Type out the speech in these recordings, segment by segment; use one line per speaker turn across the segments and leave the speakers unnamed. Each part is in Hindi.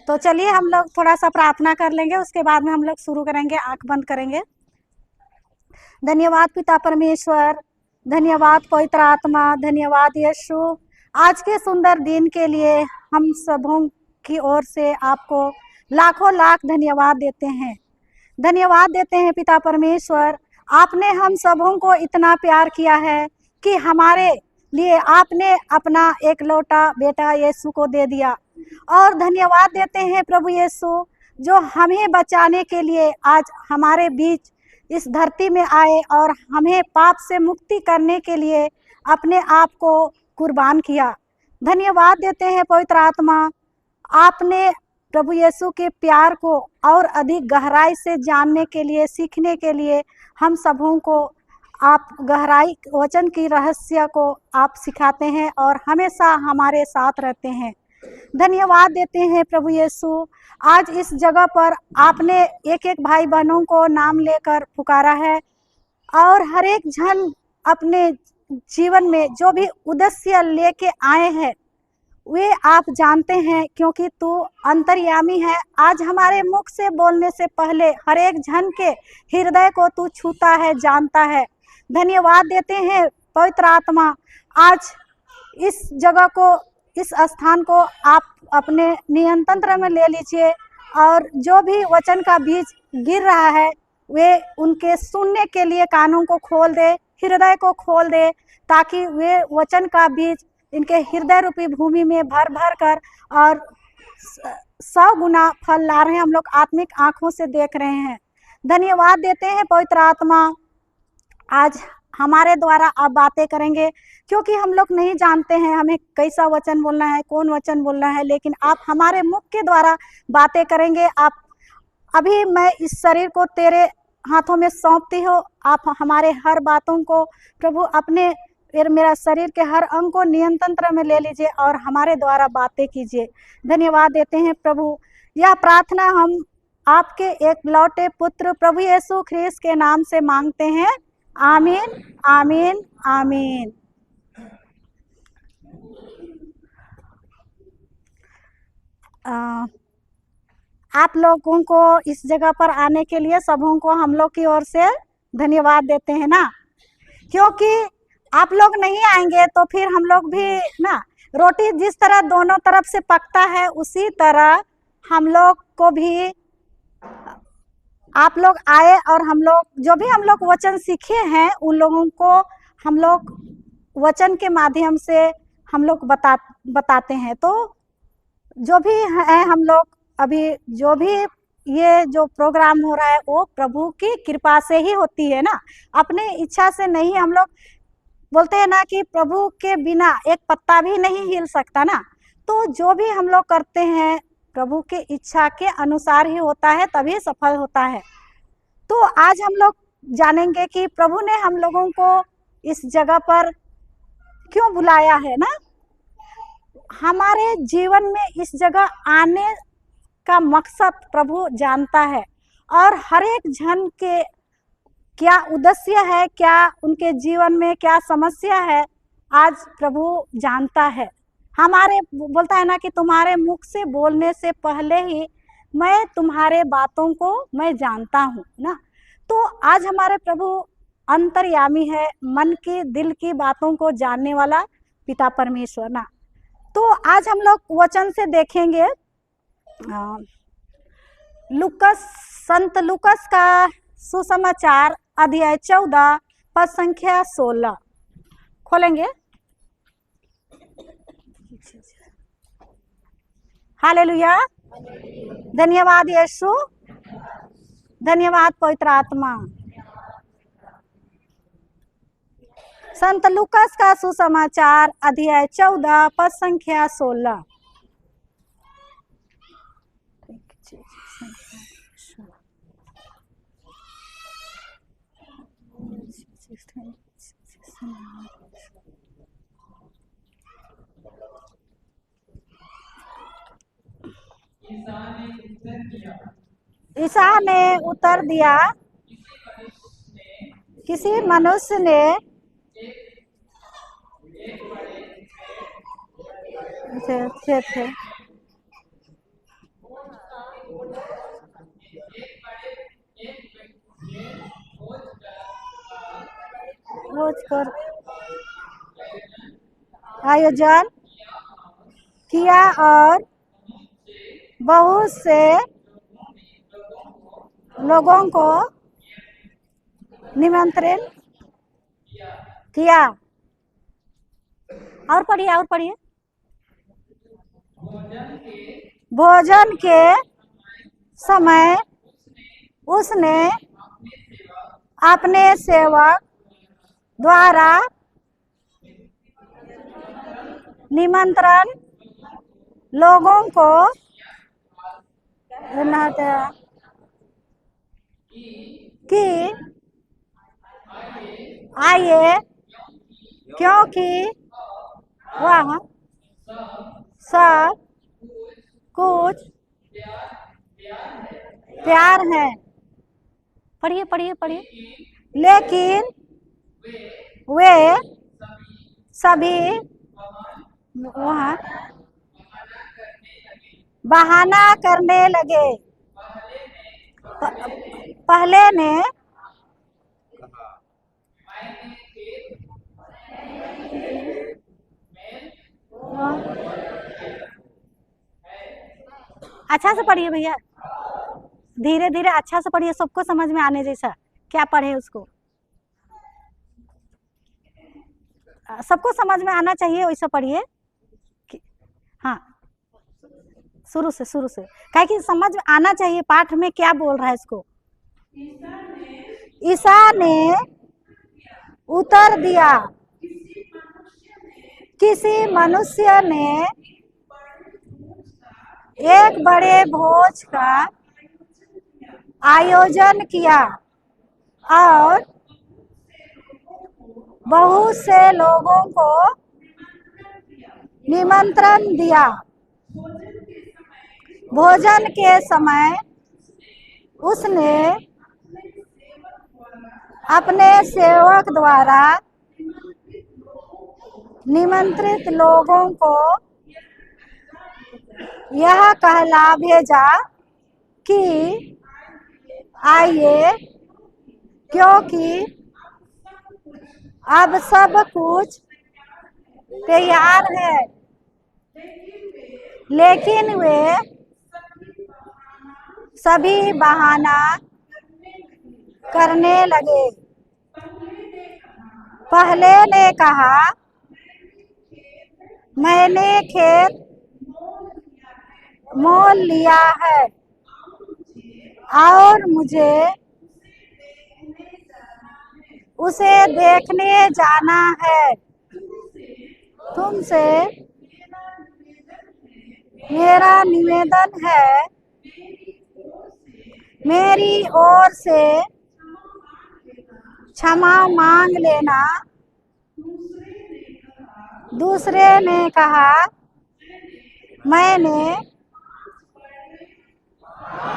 तो चलिए हम लोग थोड़ा सा प्रार्थना कर लेंगे, उसके बाद में हम लोग शुरू करेंगे। आंख बंद करेंगे। धन्यवाद पिता परमेश्वर, धन्यवाद पवित्र आत्मा, धन्यवाद यीशु, आज के सुंदर दिन के लिए हम सबों की ओर से आपको लाखों लाख धन्यवाद देते हैं। धन्यवाद देते हैं पिता परमेश्वर, आपने हम सबों को इतना प्यार किया है कि हमारे लिए आपने अपना एक लौटा बेटा यीशु को दे दिया। और धन्यवाद देते हैं प्रभु यीशु, जो हमें बचाने के लिए आज हमारे बीच इस धरती में आए और हमें पाप से मुक्ति करने के लिए अपने आप को कुर्बान किया। धन्यवाद देते हैं पवित्र आत्मा, आपने प्रभु यीशु के प्यार को और अधिक गहराई से जानने के लिए, सीखने के लिए हम सबों को आप गहराई वचन की रहस्य को आप सिखाते हैं और हमेशा हमारे साथ रहते हैं। धन्यवाद देते हैं प्रभु यीशु, आज इस जगह पर आपने एक एक भाई बहनों को नाम लेकर पुकारा है और हर एक जन अपने जीवन में जो भी उद्देश्य लेके आए हैं वे आप जानते हैं, क्योंकि तू अंतर्यामी है। आज हमारे मुख से बोलने से पहले हर एक जन के हृदय को तू छूता है, जानता है। धन्यवाद देते हैं पवित्र आत्मा, आज इस जगह को, इस स्थान को आप अपने नियंत्रण में ले लीजिए और जो भी वचन का बीज गिर रहा है वे उनके सुनने के लिए कानों को खोल दे, हृदय को खोल दे, ताकि वे वचन का बीज इनके हृदय रूपी भूमि में भर भर कर और 100 गुना फल ला रहे हैं। हम लोग आत्मिक आंखों से देख रहे हैं। धन्यवाद देते हैं पवित्र आत्मा, आज हमारे द्वारा आप बातें करेंगे, क्योंकि हम लोग नहीं जानते हैं हमें कैसा वचन बोलना है, कौन वचन बोलना है, लेकिन आप हमारे मुख के द्वारा बातें करेंगे। आप अभी मैं इस शरीर को तेरे हाथों में सौंपती हो, आप हमारे हर बातों को प्रभु अपने मेरा शरीर के हर अंग को नियंत्रण में ले लीजिए और हमारे द्वारा बातें कीजिए। धन्यवाद देते हैं प्रभु, यह प्रार्थना हम आपके एक लौटे पुत्र प्रभु यीशु ख्रीस्त के नाम से मांगते हैं। आमीन, आमीन, आमीन। आप लोगों को इस जगह पर आने के लिए सबों को हम लोग की ओर से धन्यवाद देते हैं ना, क्योंकि आप लोग नहीं आएंगे तो फिर हम लोग भी ना, रोटी जिस तरह दोनों तरफ से पकता है उसी तरह हम लोग को भी आप लोग आए और हम लोग जो भी हम लोग वचन सीखे हैं उन लोगों को हम लोग वचन के माध्यम से हम लोग बताते हैं। तो जो भी है हम लोग अभी जो भी ये जो प्रोग्राम हो रहा है वो प्रभु की कृपा से ही होती है ना, अपने इच्छा से नहीं। हम लोग बोलते हैं ना कि प्रभु के बिना एक पत्ता भी नहीं हिल सकता ना, तो जो भी हम लोग करते हैं प्रभु के इच्छा के अनुसार ही होता है, तभी सफल होता है। तो आज हम लोग जानेंगे कि प्रभु ने हम लोगों को इस जगह पर क्यों बुलाया है ना, हमारे जीवन में इस जगह आने का मकसद प्रभु जानता है और हर एक जन के क्या उद्देश्य है, क्या उनके जीवन में क्या समस्या है, आज प्रभु जानता है। हमारे बोलता है ना कि तुम्हारे मुख से बोलने से पहले ही मैं तुम्हारे बातों को मैं जानता हूँ ना। तो आज हमारे प्रभु अंतर्यामी है, मन की दिल की बातों को जानने वाला पिता परमेश्वर ना। तो आज हम लोग वचन से देखेंगे संत लूकस का सुसमाचार अध्याय 14 पद संख्या 16 खोलेंगे। हालेलुया, धन्यवाद यीशु, धन्यवाद पवित्र आत्मा। संत लूकस का सुसमाचार अध्याय 14 पद संख्या 16। ईसा ने उत्तर दिया, किसी मनुष्य ने थे रोज कर आयोजन किया और बहुत से लोगों को निमंत्रित किया। और पढ़िए। भोजन के समय उसने अपने सेवक द्वारा निमंत्रण लोगों को कि आइए, क्योंकि वह सब कुछ प्यार है। पढ़िए। लेकिन वे सभी वहाँ बहाना करने लगे। पहले ने अच्छा से पढ़िए भैया, धीरे धीरे अच्छा से पढ़िए, सबको समझ में आने जैसा। क्या पढ़े उसको सबको समझ में आना चाहिए, वैसा पढ़िए। हाँ, शुरू से क्या कि समझ में आना चाहिए पाठ में क्या बोल रहा है इसको। ईसा ने उत्तर दिया, किसी मनुष्य ने एक बड़े भोज का आयोजन किया और बहुत से लोगों को निमंत्रण दिया। भोजन के समय उसने अपने सेवक द्वारा निमंत्रित लोगों को यह कहला भेजा कि आइए, क्योंकि अब सब कुछ तैयार है। लेकिन वे सभी बहाना करने लगे। पहले ने कहा, मैंने खेत मोल लिया है और मुझे उसे देखने जाना है। तुमसे मेरा निवेदन है, मेरी ओर से क्षमा मांग लेना। दूसरे ने कहा, मैंने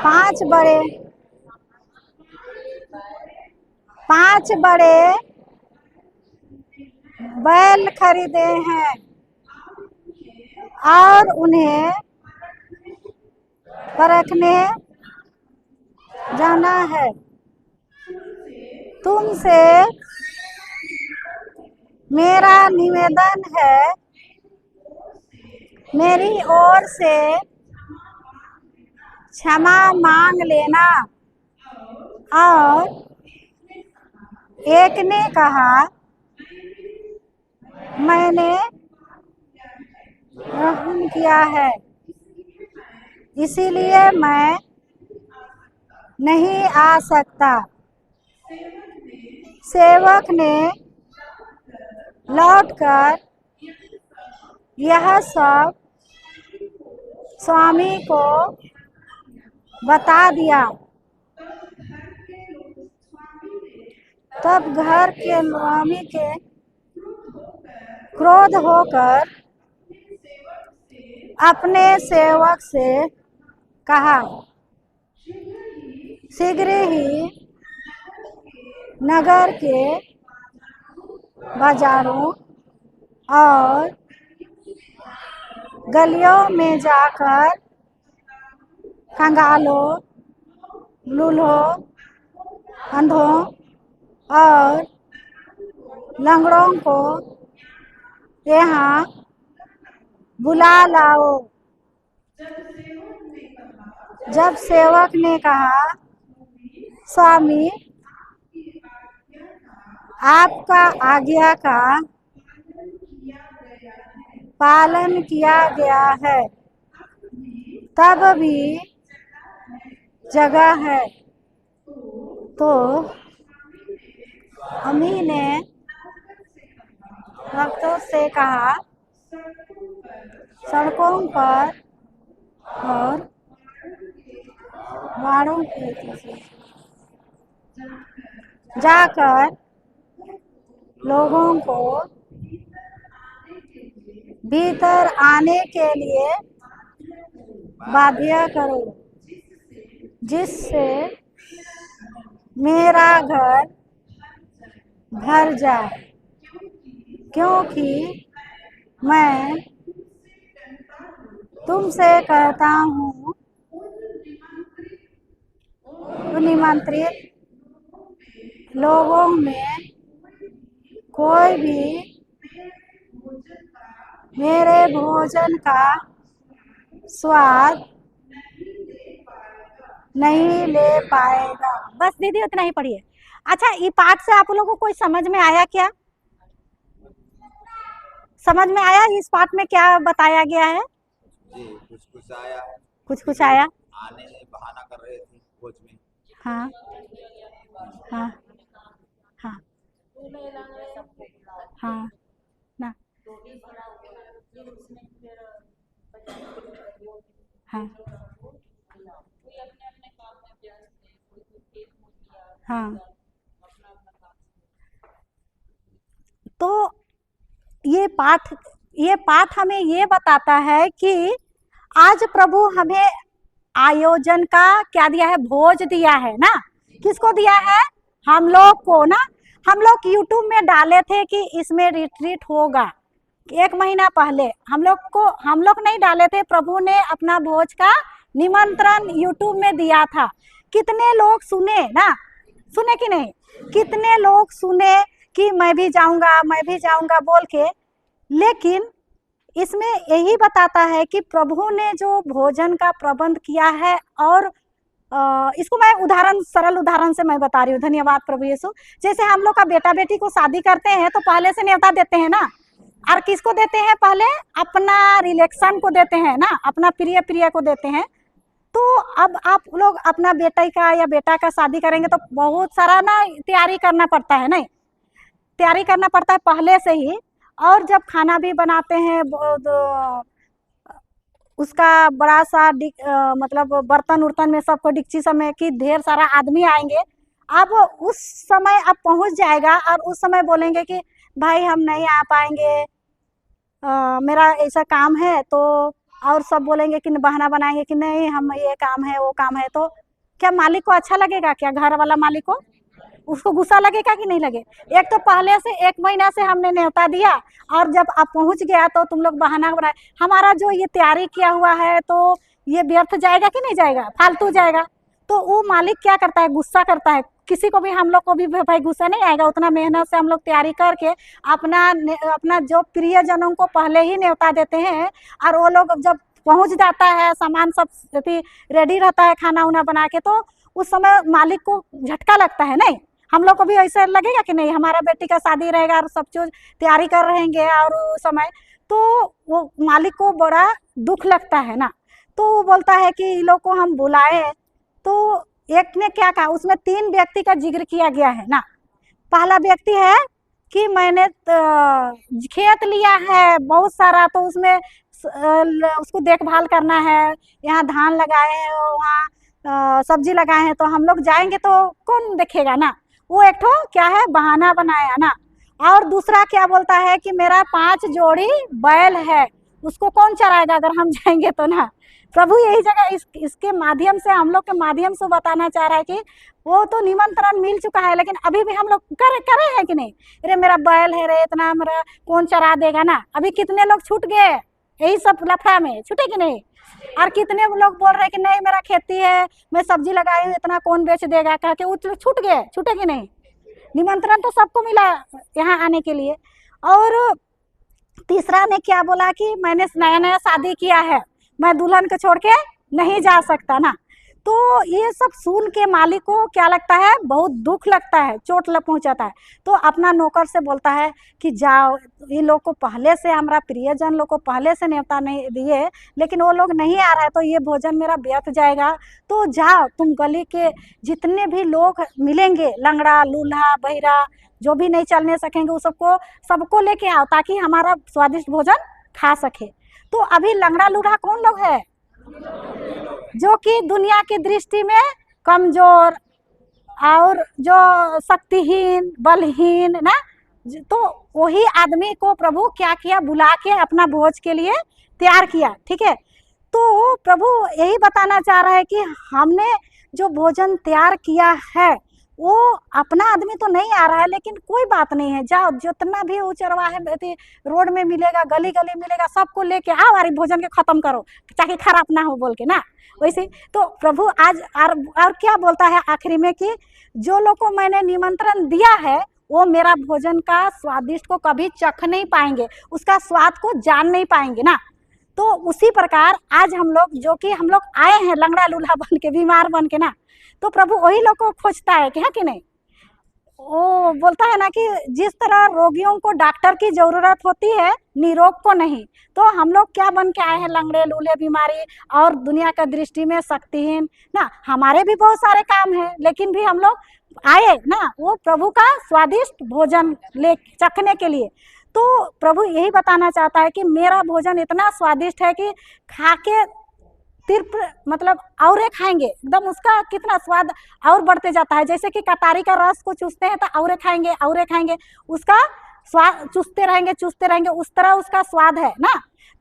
5 बड़े बैल खरीदे हैं और उन्हें परखने जाना है। तुमसे मेरा निवेदन है, मेरी ओर से क्षमा मांग लेना। और एक ने कहा, मैंने रहम किया है, इसीलिए मैं नहीं आ सकता। सेवक ने लौटकर यह सब स्वामी को बता दिया। तब घर के स्वामी के क्रोध होकर अपने सेवक से कहा, शीघ्र ही नगर के बाजारों और गलियों में जाकर कंगालों, लूल्हों अंधों और लंगड़ों को यहाँ बुला लाओ। जब सेवक ने कहा, स्वामी, आपका आज्ञा का पालन किया गया है, तब भी जगह है। तो अम्मी ने भक्तों से कहा, सड़कों पर और बाड़ों पे जाकर लोगों को भीतर आने के लिए बाध्य करो, जिससे मेरा घर भर जाए, क्योंकि मैं तुमसे कहता हूँ, निमंत्रित लोगों में कोई भी मेरे भोजन का स्वाद नहीं ले पाएगा। बस दीदी उतना ही पढ़िए। अच्छा, ये पाठ से आप लोगों को कोई समझ में आया क्या? समझ में आया इस पाठ में क्या बताया गया है?
जी, कुछ कुछ आया।
कुछ आया।
आने बहाना कर रहे थे खोज में।
हाँ हाँ हाँ हाँ ना हाँ हाँ। तो ये पाठ हमें ये बताता है कि आज प्रभु हमें आयोजन का क्या दिया है? भोज दिया है ना। किसको दिया है? हम लोग को ना। हम लोग यूट्यूब में डाले थे कि इसमें रिट्रीट होगा 1 महीना पहले। हम लोग नहीं डाले थे, प्रभु ने अपना भोज का निमंत्रण यूट्यूब में दिया था। कितने लोग सुने ना? सुने कि नहीं? कितने लोग सुने कि मैं भी जाऊंगा बोल के। लेकिन इसमें यही बताता है कि प्रभु ने जो भोजन का प्रबंध किया है, और इसको मैं सरल उदाहरण से मैं बता रही हूँ। धन्यवाद प्रभु यीशु। जैसे हम लोग का बेटा बेटी को शादी करते हैं तो पहले से न्योता देते हैं ना। और किसको देते हैं? पहले अपना रिलेशन को देते हैं ना, अपना प्रिय को देते हैं। तो अब आप लोग अपना बेटा का शादी करेंगे तो बहुत सारा ना तैयारी करना पड़ता है, नहीं? तैयारी करना पड़ता है पहले से ही। और जब खाना भी बनाते हैं, उसका बड़ा सा मतलब बर्तन उर्तन में सबको डिक्ची समय की ढेर सारा आदमी आएंगे। अब उस समय अब पहुंच जाएगा और उस समय बोलेंगे कि भाई हम नहीं आ पाएंगे, मेरा ऐसा काम है। तो और सब बोलेंगे कि बहाना बनाएंगे कि नहीं हम ये काम है वो काम है। तो क्या मालिक को अच्छा लगेगा? क्या घर वाला मालिक को उसको गुस्सा लगेगा कि नहीं लगे? एक तो पहले से 1 महीना से हमने न्योता दिया, और जब आप पहुंच गया तो तुम लोग बहाना बनाए। हमारा जो ये तैयारी किया हुआ है तो ये व्यर्थ जाएगा कि नहीं जाएगा? फालतू जाएगा। तो वो मालिक क्या करता है? गुस्सा करता है। किसी को भी, हम लोग को भी भाई गुस्सा नहीं आएगा? उतना मेहनत से हम लोग तैयारी करके अपना जो प्रियजनों को पहले ही न्योता देते हैं, और वो लोग जब पहुंच जाता है, सामान सब रेडी रहता है खाना उना बना के, तो उस समय मालिक को झटका लगता है, नहीं? हम लोग को भी ऐसा लगेगा कि नहीं हमारा बेटी का शादी रहेगा और सब चीज तैयारी कर रहेंगे, और उस समय तो वो मालिक को बड़ा दुख लगता है ना। तो वो बोलता है कि इन लोग को हम बुलाए। तो एक ने क्या कहा? उसमें 3 व्यक्ति का जिक्र किया गया है ना। पहला व्यक्ति है कि मैंने खेत लिया है बहुत सारा, तो उसमें उसको देखभाल करना है। यहाँ धान लगाए हैं, वहाँ सब्जी लगाए हैं, तो हम लोग जाएंगे तो कौन देखेगा ना। वो एक ठो क्या है? बहाना बनाया ना। और दूसरा क्या बोलता है कि मेरा 5 जोड़ी बैल है, उसको कौन चराएगा अगर हम जाएंगे तो ना। प्रभु यही जगह इसके माध्यम से, हम लोग के माध्यम से बताना चाह रहा है कि वो तो निमंत्रण मिल चुका है, लेकिन अभी भी हम लोग करे हैं कि नहीं? अरे मेरा बैल है रे, इतना मेरा कौन चरा देगा ना। अभी कितने लोग छूट गए यही सब लफड़ा में, छूटे कि नहीं? और कितने लोग बोल रहे हैं कि नहीं मेरा खेती है, मैं सब्जी लगाई हूँ, इतना कौन बेच देगा, कह के वो छूट गए, छूटे कि नहीं। निमंत्रण तो सबको मिला यहाँ आने के लिए। और तीसरा ने क्या बोला कि मैंने नया नया शादी किया है, मैं दुल्हन को छोड़ के नहीं जा सकता ना। तो ये सब सुन के मालिक को क्या लगता है, बहुत दुख लगता है, चोट पहुंचाता है। तो अपना नौकर से बोलता है कि जाओ, ये लोग को पहले से, हमारा प्रियजन लोग को पहले से न्योता नहीं दिए, लेकिन वो लोग नहीं आ रहा है, तो ये भोजन मेरा व्यर्थ जाएगा। तो जाओ तुम गली के जितने भी लोग मिलेंगे, लंगड़ा लूल्हा बहिरा जो भी नहीं चलने सकेंगे, उस सबको लेके आओ, ताकि हमारा स्वादिष्ट भोजन खा सके। तो अभी लंगड़ा लूल्हा कौन लोग है, जो कि दुनिया की दृष्टि में कमजोर और जो शक्तिहीन बलहीन ना, तो वही आदमी को प्रभु क्या किया, बुला के अपना भोज के लिए तैयार किया। ठीक है, तो प्रभु यही बताना चाह रहा है कि हमने जो भोजन तैयार किया है वो अपना आदमी तो नहीं आ रहा है, लेकिन कोई बात नहीं है, जाओ जितना भी वो चरवाहे रोड में मिलेगा, गली गली मिलेगा, सबको लेके आओ और भोजन के खत्म करो, ताकि खराब ना हो बोल के ना। वैसे तो प्रभु आज और क्या बोलता है आखिरी में कि जो लोग को मैंने निमंत्रण दिया है वो मेरा भोजन का स्वादिष्ट को कभी चख नहीं पाएंगे, उसका स्वाद को जान नहीं पाएंगे ना। तो उसी प्रकार आज हम लोग, जो कि हम लोग आए हैं लंगड़ा लूल्हा बन के, बीमार बन के ना, तो प्रभु वही लोग को खोजता है कि, है कि नहीं। वो बोलता है ना कि जिस तरह रोगियों को डॉक्टर की जरूरत होती है, निरोग को नहीं, तो हम लोग क्या बन के आए हैं, लंगड़े लूले बीमारी और दुनिया का दृष्टि में शक्तिहीन ना। हमारे भी बहुत सारे काम हैं, लेकिन भी हम लोग आए ना वो प्रभु का स्वादिष्ट भोजन ले चखने के लिए। तो प्रभु यही बताना चाहता है कि मेरा भोजन इतना स्वादिष्ट है कि खा के तीर्थ मतलब और खाएंगे, एकदम उसका कितना स्वाद और बढ़ते जाता है। जैसे कि कटारी का रस को चूसते हैं तो और खाएंगे, उसका स्वाद चूसते रहेंगे, उस तरह उसका स्वाद है ना।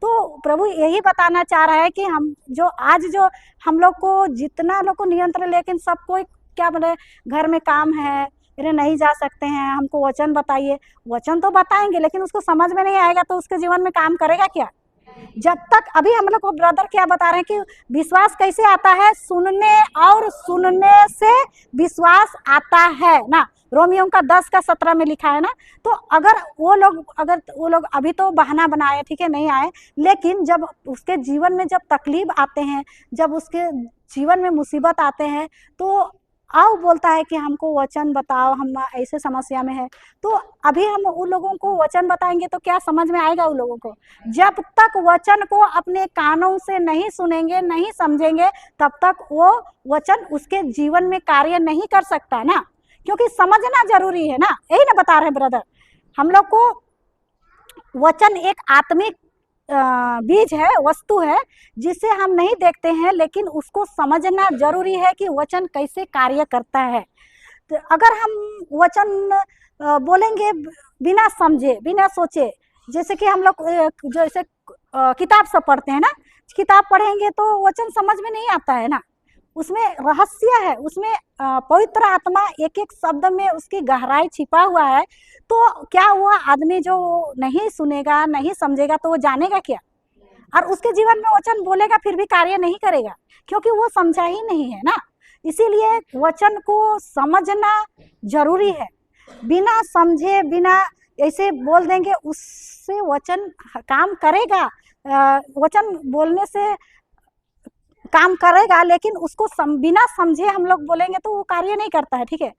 तो प्रभु यही बताना चाह रहा है कि हम जो आज जो हम लोग को जितना लोग को नियंत्रण, लेकिन सबको क्या बोले, घर में काम है, अरे नहीं जा सकते हैं, हमको वचन बताइए। वचन तो बताएंगे, लेकिन उसको समझ में नहीं आएगा तो उसके जीवन में काम करेगा क्या। जब तक अभी हम लोग को ब्रदर क्या बता रहे हैं कि विश्वास कैसे आता है, सुनने और सुनने से विश्वास आता है ना। रोमियो का 10:17 में लिखा है ना। तो अगर वो लोग अभी तो बहाना बनाए, ठीक है, नहीं आए, लेकिन जब उसके जीवन में जब तकलीफ आते हैं, जब उसके जीवन में मुसीबत आते हैं, तो आओ बोलता है कि हमको वचन बताओ, हम ऐसे समस्या में है। तो अभी हम उन लोगों को वचन बताएंगे तो क्या समझ में आएगा उन लोगों को। जब तक वचन को अपने कानों से नहीं सुनेंगे, नहीं समझेंगे, तब तक वो वचन उसके जीवन में कार्य नहीं कर सकता ना, क्योंकि समझना जरूरी है ना। यही ना बता रहे हैं ब्रदर, हम लोग को वचन एक आत्मिक बीज है, वस्तु है, जिसे हम नहीं देखते हैं, लेकिन उसको समझना जरूरी है कि वचन कैसे कार्य करता है। तो अगर हम वचन बोलेंगे बिना समझे, बिना सोचे, जैसे कि हम लोग जैसे किताब सब पढ़ते हैं ना, किताब पढ़ेंगे तो वचन समझ में नहीं आता है ना, उसमें रहस्य है, उसमें पवित्र आत्मा एक एक शब्द में उसकी गहराई छिपा हुआ है। तो क्या हुआ, आदमी जो नहीं सुनेगा, नहीं समझेगा, तो वो जानेगा क्या, और उसके जीवन में वचन बोलेगा फिर भी कार्य नहीं करेगा, क्योंकि वो समझा ही नहीं है ना। इसीलिए वचन को समझना जरूरी है। बिना समझे, बिना ऐसे बोल देंगे, उससे वचन काम करेगा, वचन बोलने से काम करेगा, लेकिन उसको बिना समझे हम लोग बोलेंगे तो वो कार्य नहीं करता है। ठीक है,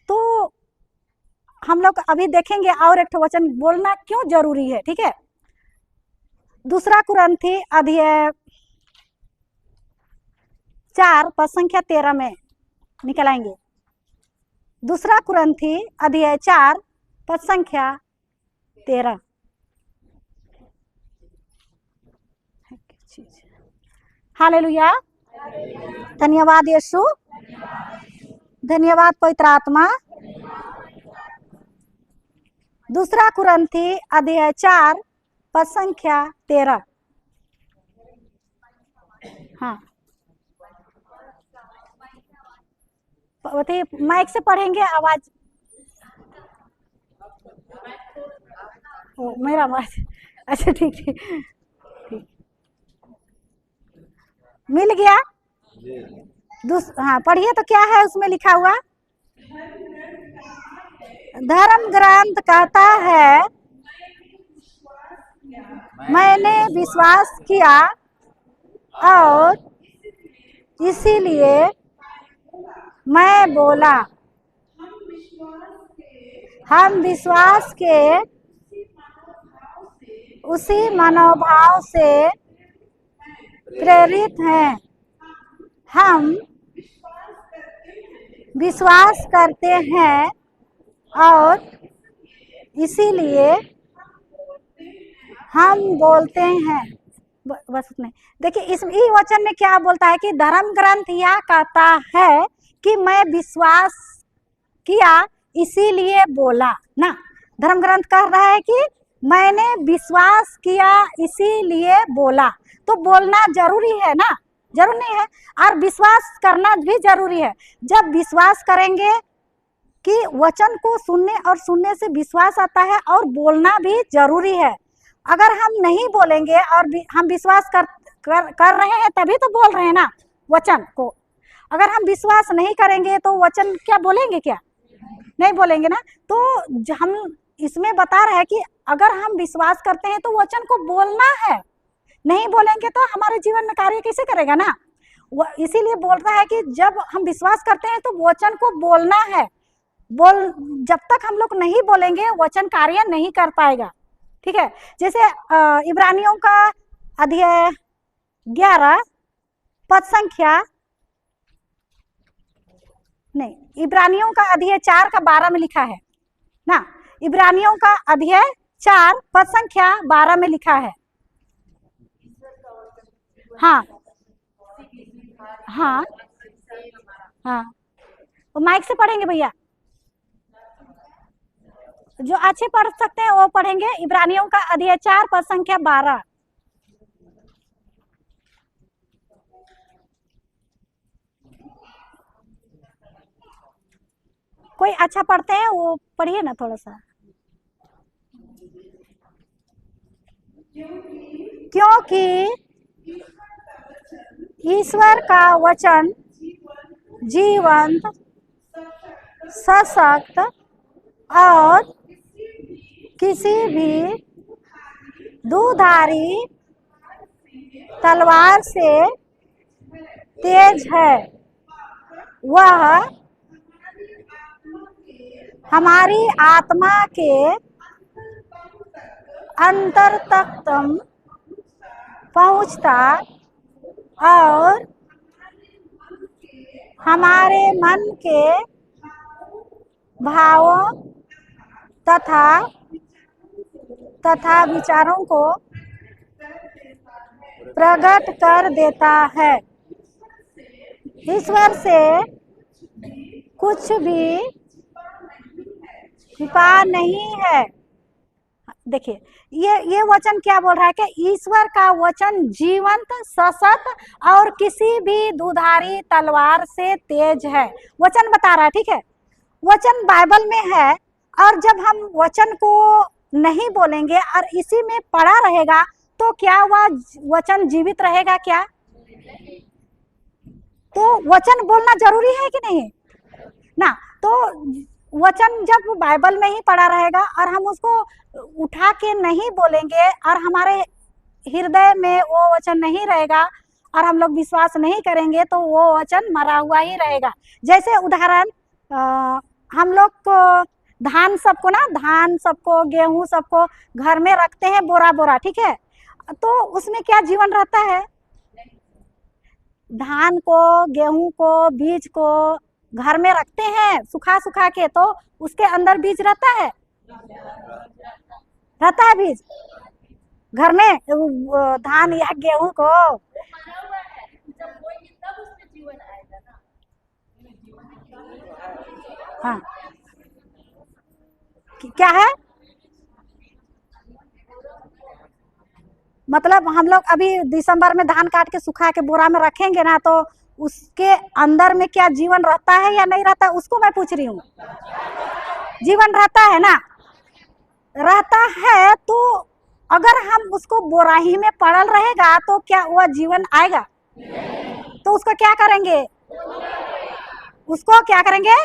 तो हम लोग अभी देखेंगे और एक वचन बोलना क्यों जरूरी है। ठीक है, 2 कुरिन्थी अध्याय 4 पद संख्या 13 में निकल आएंगे। 2 कुरिन्थी अध्याय 4 पद संख्या 13। हालेलुया, धन्यवाद यीशु, धन्यवाद पवित्र आत्मा। 2 कुरिन्थी अध्याय 4 पद संख्या 13। हाँ, माइक से पढ़ेंगे, आवाज मेरा आवाज, अच्छा ठीक है, ठीक। मिल गया।
जी
हाँ पढ़िए तो क्या है उसमें लिखा हुआ। धर्म ग्रंथ कहता है मैंने विश्वास किया और इसीलिए मैं बोला। हम विश्वास के उसी मनोभाव से प्रेरित हैं। हम विश्वास करते हैं और इसीलिए हम बोलते हैं। बस उतने। देखिए इस वचन में क्या बोलता है कि धर्म ग्रंथ यह कहता है कि मैं विश्वास किया इसीलिए बोला ना। धर्म ग्रंथ कह रहा है कि मैंने विश्वास किया इसीलिए बोला। तो बोलना जरूरी है ना, जरूर नहीं है, और विश्वास करना भी जरूरी है। जब विश्वास करेंगे कि वचन को सुनने और सुनने से विश्वास आता है, और बोलना भी जरूरी है। अगर हम नहीं बोलेंगे और हम विश्वास कर रहे हैं तभी तो बोल रहे हैं ना वचन को। अगर हम विश्वास नहीं करेंगे तो वचन क्या बोलेंगे, क्या नहीं बोलेंगे ना। तो हम इसमें बता रहे हैं कि अगर हम विश्वास करते हैं तो वचन को बोलना है, नहीं बोलेंगे तो हमारे जीवन में कार्य कैसे करेगा ना। इसीलिए बोल रहा है कि जब हम विश्वास करते हैं तो वचन को बोलना है। जब तक हम लोग नहीं बोलेंगे वचन कार्य नहीं कर पाएगा। ठीक है, जैसे इब्रानियों का अध्याय 11 पद संख्या नहीं, इब्रानियों का अध्याय 4 का 12 में लिखा है ना। इब्रानियों का अध्याय 4 पद संख्या 12 में लिखा है। हाँ हाँ हाँ, वो माइक से पढ़ेंगे भैया, जो अच्छे पढ़ सकते हैं वो पढ़ेंगे। इब्रानियों का अध्याय 4 पद संख्या 12। कोई अच्छा पढ़ते हैं वो पढ़िए ना थोड़ा सा। क्योंकि ईश्वर का वचन जीवंत, सशक्त और किसी भी दुधारी तलवार से तेज है। वह हमारी आत्मा के अंतर तक पहुंचता और हमारे मन के भावों तथा विचारों को प्रकट कर देता है। ईश्वर से कुछ भी छिपा नहीं है। देखिए ये वचन क्या बोल रहा है कि ईश्वर का वचन जीवंत, सशक्त और किसी भी दुधारी तलवार से तेज है। वचन बता रहा है, ठीक है, वचन बाइबल में है। और जब हम वचन को नहीं बोलेंगे और इसी में पड़ा रहेगा तो क्या वह वचन जीवित रहेगा क्या? तो वचन बोलना जरूरी है कि नहीं ना। तो वचन जब बाइबल में ही पड़ा रहेगा और हम उसको उठा के नहीं बोलेंगे और हमारे हृदय में वो वचन नहीं रहेगा और हम लोग विश्वास नहीं करेंगे तो वो वचन मरा हुआ ही रहेगा। जैसे उदाहरण, हम लोग को धान सबको गेहूं सबको घर में रखते हैं बोरा बोरा, ठीक है, तो उसमें क्या जीवन रहता है? धान को, गेहूं को, बीज को घर में रखते हैं सुखा सुखा के, तो उसके अंदर बीज रहता है बीज घर में धान या गेहूं को। हाँ क्या है मतलब, हम लोग अभी दिसंबर में धान काट के सुखा के बोरा में रखेंगे ना, तो उसके अंदर में क्या जीवन रहता है या नहीं रहता, उसको मैं पूछ रही हूँ। जीवन रहता है ना, रहता है। तो अगर हम उसको बोरा ही में पड़ल रहेगा तो क्या वह जीवन आएगा? तो उसको क्या करेंगे, उसको क्या करेंगे,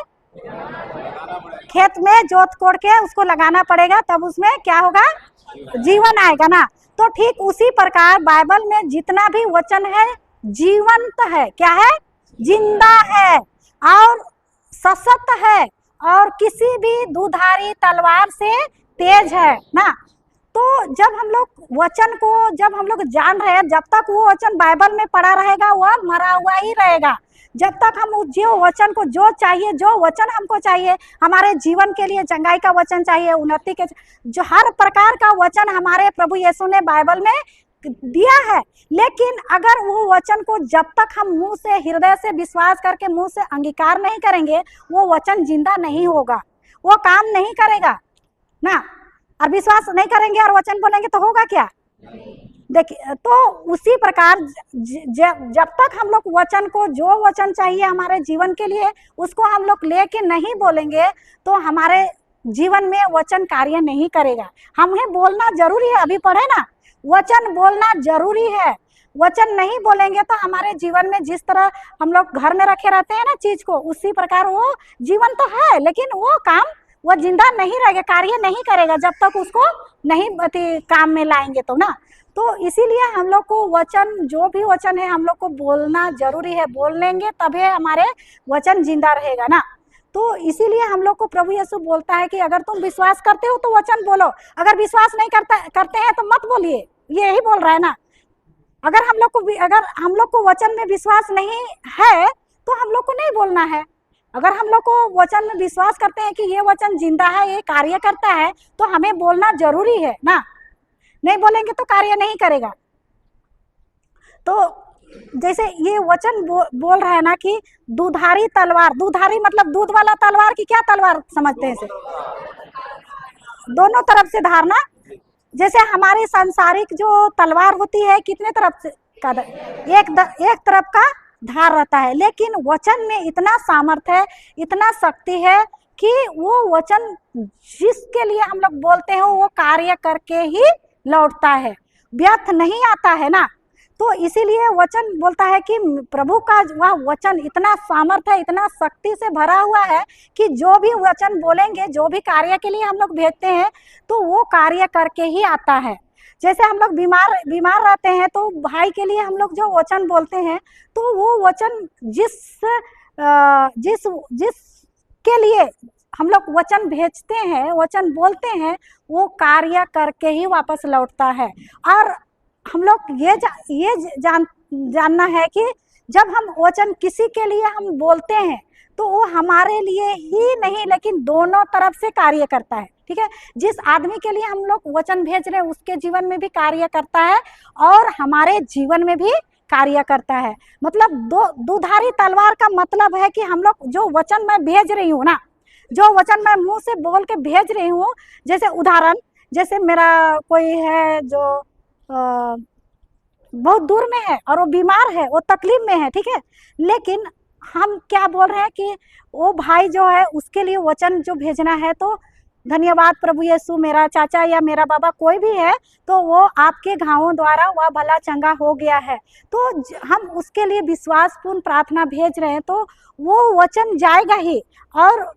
खेत में जोत कोड़ के उसको लगाना पड़ेगा, तब उसमें क्या होगा, जीवन आएगा ना। तो ठीक उसी प्रकार बाइबल में जितना भी वचन है जीवंत है, क्या है, जिंदा है और सशक्त है और किसी भी दुधारी तलवार से तेज है ना। तो जब हम लोग वचन को जब हम लोग जान रहे हैं, जब तक वो वचन बाइबल में पड़ा रहेगा वह मरा हुआ ही रहेगा। जब तक हम जो वचन को जो चाहिए, जो वचन हमको चाहिए हमारे जीवन के लिए, चंगाई का वचन चाहिए, उन्नति के, जो हर प्रकार का वचन हमारे प्रभु यीशु ने बाइबल में दिया है। लेकिन अगर वो वचन को जब तक हम मुंह से, हृदय से विश्वास करके मुंह से अंगीकार नहीं करेंगे, वो वचन जिंदा नहीं होगा, वो काम नहीं करेगा ना। और विश्वास नहीं करेंगे और वचन बोलेंगे तो होगा क्या, देखिए। तो उसी प्रकार जब तक हम लोग वचन को, जो वचन चाहिए हमारे जीवन के लिए, उसको हम लोग लेके नहीं बोलेंगे तो हमारे जीवन में वचन कार्य नहीं करेगा। हमें बोलना जरूरी है, अभी पढ़े ना, वचन बोलना जरूरी है। वचन नहीं बोलेंगे तो हमारे जीवन में जिस तरह हम लोग घर में रखे रहते हैं ना चीज को, उसी प्रकार वो जीवन तो है लेकिन वो काम, वो जिंदा नहीं रहेगा, कार्य नहीं करेगा जब तक उसको नहीं काम में लाएंगे तो ना। तो इसीलिए हम लोग को वचन, जो भी वचन है हम लोग को बोलना जरूरी है, बोल लेंगे तभी हमारे वचन जिंदा रहेगा ना। तो इसीलिए हम लोग को प्रभु यीशु बोलता है कि अगर तुम विश्वास करते हो तो वचन बोलो, अगर विश्वास नहीं करते हैं तो मत बोलिए, ये ही बोल रहा है ना। अगर हम लोग को वचन में विश्वास नहीं है तो हम लोग को नहीं बोलना है। अगर हम लोग को वचन में विश्वास करते हैं कि ये वचन जिंदा है, ये कार्य करता है, तो हमें बोलना जरूरी है ना। नहीं बोलेंगे तो कार्य नहीं करेगा। तो जैसे ये वचन बोल रहा है ना कि दुधारी तलवार, दुधारी मतलब दूध वाला तलवार की क्या तलवार समझते हैं इसे, दोनों तरफ से धारना। जैसे हमारी सांसारिक जो तलवार होती है कितने तरफ से का, एक तरफ का धार रहता है, लेकिन वचन में इतना सामर्थ्य है, इतना शक्ति है कि वो वचन जिसके लिए हम लोग बोलते हैं वो कार्य करके ही लौटता है, व्यर्थ नहीं आता है ना। तो इसीलिए वचन बोलता है कि प्रभु का वह वचन इतना सामर्थ्य है, इतना शक्ति से भरा हुआ है कि जो भी वचन बोलेंगे, जो भी कार्य के लिए हम लोग भेजते हैं तो वो कार्य करके ही आता है। जैसे हम लोग बीमार रहते हैं तो भाई के लिए हम लोग जो वचन बोलते हैं तो वो वचन जिस के लिए हम लोग वचन भेजते हैं, वचन बोलते हैं, वो कार्य करके ही वापस लौटता है। और हम लोग ये जानना है कि जब हम वचन किसी के लिए हम बोलते हैं तो वो हमारे लिए ही नहीं लेकिन दोनों तरफ से कार्य करता है, ठीक है। जिस आदमी के लिए हम लोग वचन भेज रहे हैं उसके जीवन में भी कार्य करता है और हमारे जीवन में भी कार्य करता है। मतलब दुधारी तलवार का मतलब है कि हम लोग जो वचन मैं भेज रही हूँ ना, जो वचन मैं मुंह से बोल के भेज रही हूँ, जैसे उदाहरण, जैसे मेरा कोई है जो बहुत दूर में है और वो बीमार है, वो तकलीफ में है, ठीक है, लेकिन हम क्या बोल रहे हैं कि वो भाई जो है उसके लिए वचन जो भेजना है, तो धन्यवाद प्रभु यीशु, मेरा चाचा या मेरा बाबा कोई भी है तो वो आपके घावों द्वारा वह भला चंगा हो गया है। तो हम उसके लिए विश्वासपूर्ण प्रार्थना भेज रहे हैं तो वो वचन जाएगा ही, और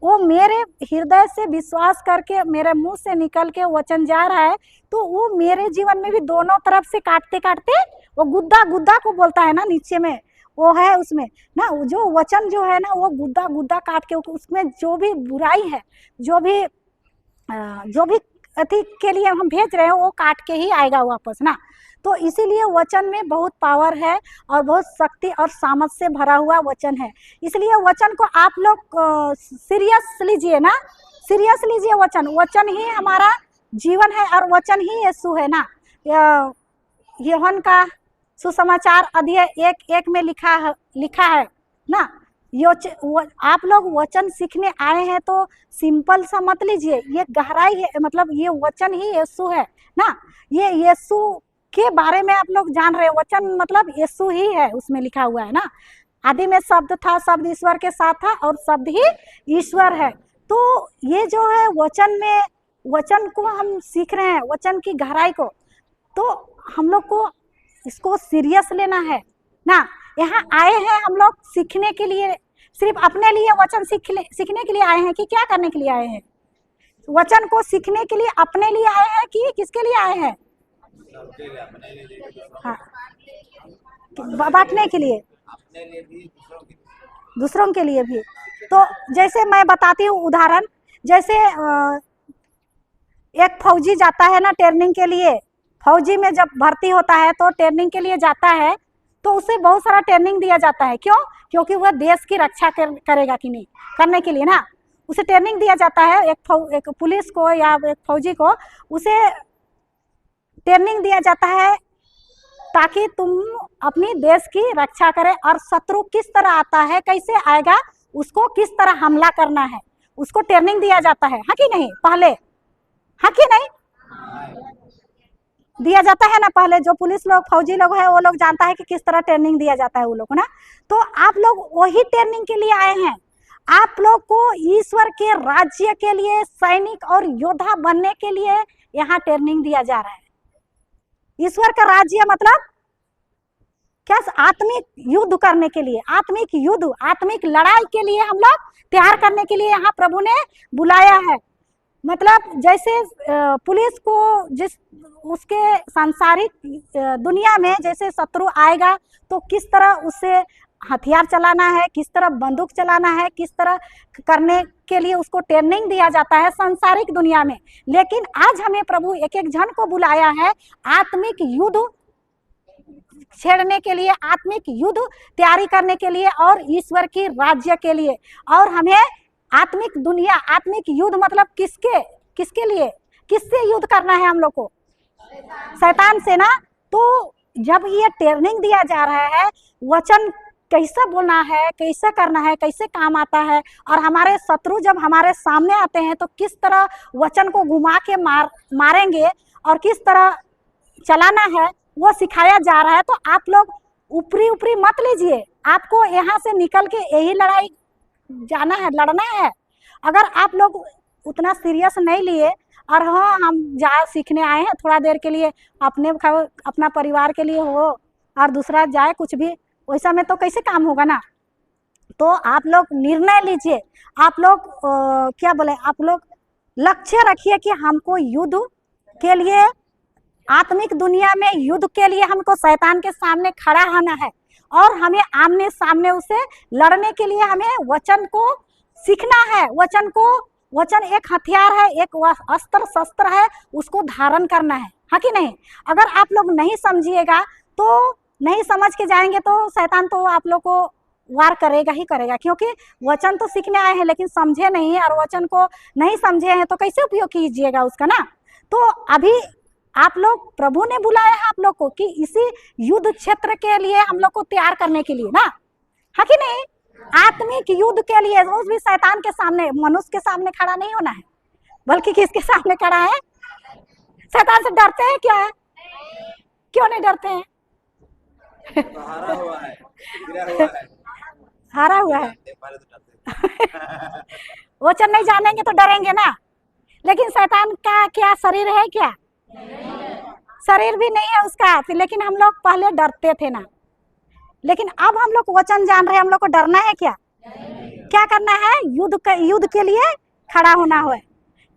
वो मेरे हृदय से विश्वास करके मेरे मुंह से निकल के वचन जा रहा है तो वो मेरे जीवन में भी दोनों तरफ से काटते काटते वो गुद्दा को बोलता है ना, नीचे में वो है उसमें ना, जो वचन जो है ना वो गुद्दा काट के उसमें जो भी बुराई है, जो भी अति के लिए हम भेज रहे हैं वो काट के ही आएगा वापस ना। तो इसीलिए वचन में बहुत पावर है और बहुत शक्ति और सामर्थ से भरा हुआ वचन है। इसलिए वचन को आप लोग सीरियस लीजिए ना, सीरियस लीजिए वचन ही हमारा जीवन है और वचन ही यीशु है ना। यूहन्ना का सुसमाचार अध्याय 1 में लिखा है ना। आप लोग वचन सीखने आए हैं तो सिंपल सा मत लीजिए, ये गहराई है, मतलब ये वचन ही यीशु है ना। ये यीशु के बारे में आप लोग जान रहे हैं, वचन मतलब यीशु ही है, उसमें लिखा हुआ है ना। आदि में शब्द था, शब्द ईश्वर के साथ था और शब्द ही ईश्वर है। तो ये जो है वचन में, वचन को हम सीख रहे हैं, वचन की गहराई को, तो हम लोग को इसको सीरियस लेना है ना। यहाँ आए हैं हम लोग सीखने के लिए, सिर्फ अपने लिए वचन सीखने के लिए आए हैं कि क्या करने के लिए आए हैं? वचन को सीखने के लिए अपने लिए आए हैं कि किसके लिए आए हैं?
सबके लिए, अपने लिए,
हाँ, बांटने के लिए,
अपने लिए भी,
दूसरों के लिए भी। तो जैसे मैं बताती हूँ उदाहरण, जैसे एक फौजी जाता है ना ट्रेनिंग के लिए, फौजी में जब भर्ती होता है तो ट्रेनिंग के लिए जाता है, तो उसे बहुत सारा ट्रेनिंग दिया जाता है। क्यों? क्योंकि वह देश की रक्षा करेगा कि नहीं, करने के लिए ना उसे ट्रेनिंग दिया जाता है। एक पुलिस को या एक फौजी को उसे ट्रेनिंग दिया जाता है ताकि तुम अपनी देश की रक्षा करें, और शत्रु किस तरह आता है, कैसे आएगा, उसको किस तरह हमला करना है, उसको ट्रेनिंग दिया जाता है। हाँ कि नहीं? पहले, हाँ कि नहीं दिया जाता है ना? पहले जो पुलिस लोग, फौजी लोग है, वो लोग जानता है कि किस तरह ट्रेनिंग दिया जाता है वो लोग ना। तो आप लोग वही ट्रेनिंग के लिए आए हैं। आप लोग को ईश्वर के राज्य के लिए सैनिक और योद्धा बनने के लिए यहाँ ट्रेनिंग दिया जा रहा है। ईश्वर का राज्य मतलब क्या? आत्मिक युद्ध करने के लिए, आत्मिक युद्ध, आत्मिक लड़ाई के लिए हम लोग तैयार करने के लिए यहाँ प्रभु ने बुलाया है। मतलब जैसे पुलिस को जिस उसके सांसारिक दुनिया में जैसे शत्रु आएगा तो किस तरह उससे हथियार चलाना है, किस तरह बंदूक चलाना है, किस तरह करने के लिए उसको ट्रेनिंग दिया जाता है सांसारिक दुनिया में। लेकिन आज हमें प्रभु एक एक जन को बुलाया है आत्मिक युद्ध छेड़ने के लिए, आत्मिक युद्ध तैयारी करने के लिए और ईश्वर की राज्य के लिए। और हमें आत्मिक दुनिया, आत्मिक युद्ध मतलब किसके लिए, किससे युद्ध करना है हम लोग को? शैतान से ना। तो जब ये ट्रेनिंग दिया जा रहा है, वचन कैसे बोलना है, कैसे करना है, कैसे काम आता है, और हमारे शत्रु जब हमारे सामने आते हैं तो किस तरह वचन को घुमा के मारेंगे और किस तरह चलाना है, वो सिखाया जा रहा है। तो आप लोग ऊपरी मत लीजिए, आपको यहाँ से निकल के यही लड़ाई जाना है, लड़ना है। अगर आप लोग उतना सीरियस नहीं लिए और हाँ हम जा सीखने आए हैं थोड़ा देर के लिए, अपना परिवार के लिए हो और दूसरा जाए कुछ भी, वैसा में तो कैसे काम होगा ना। तो आप लोग निर्णय लीजिए, आप लोग क्या बोले, आप लोग लक्ष्य रखिए कि हमको युद्ध के लिए, आत्मिक दुनिया में युद्ध के लिए हमको शैतान के सामने खड़ा होना है और हमें आमने सामने उसे लड़ने के लिए हमें वचन को सीखना है। वचन एक हथियार है, एक अस्त्र शस्त्र है, उसको धारण करना है। हाँ कि नहीं? अगर आप लोग नहीं समझिएगा, तो नहीं समझ के जाएंगे तो शैतान तो आप लोग को वार करेगा ही करेगा। क्योंकि वचन तो सीखने आए हैं लेकिन समझे नहीं, और वचन को नहीं समझे हैं तो कैसे उपयोग कीजिएगा उसका ना। तो अभी आप लोग, प्रभु ने बुलाया है आप लोग को कि इसी युद्ध क्षेत्र के लिए हम लोग को तैयार करने के लिए ना। हाँ कि नहीं? आत्मिक युद्ध के लिए, रोज भी शैतान के सामने, मनुष्य के सामने खड़ा नहीं होना है, बल्कि किसके सामने खड़ा है? शैतान से डरते हैं क्या? क्यों नहीं डरते हैं?
हारा हुआ है, गिरा हुआ है,
हारा हुआ है। वचन नहीं जानेंगे तो डरेंगे ना। लेकिन शैतान का क्या शरीर है क्या? शरीर भी नहीं है उसका, लेकिन हम लोग पहले डरते थे ना। लेकिन अब हम लोग वचन जान रहे हैं, हम लोग को डरना है क्या? क्या करना है? युद्ध के लिए खड़ा होना है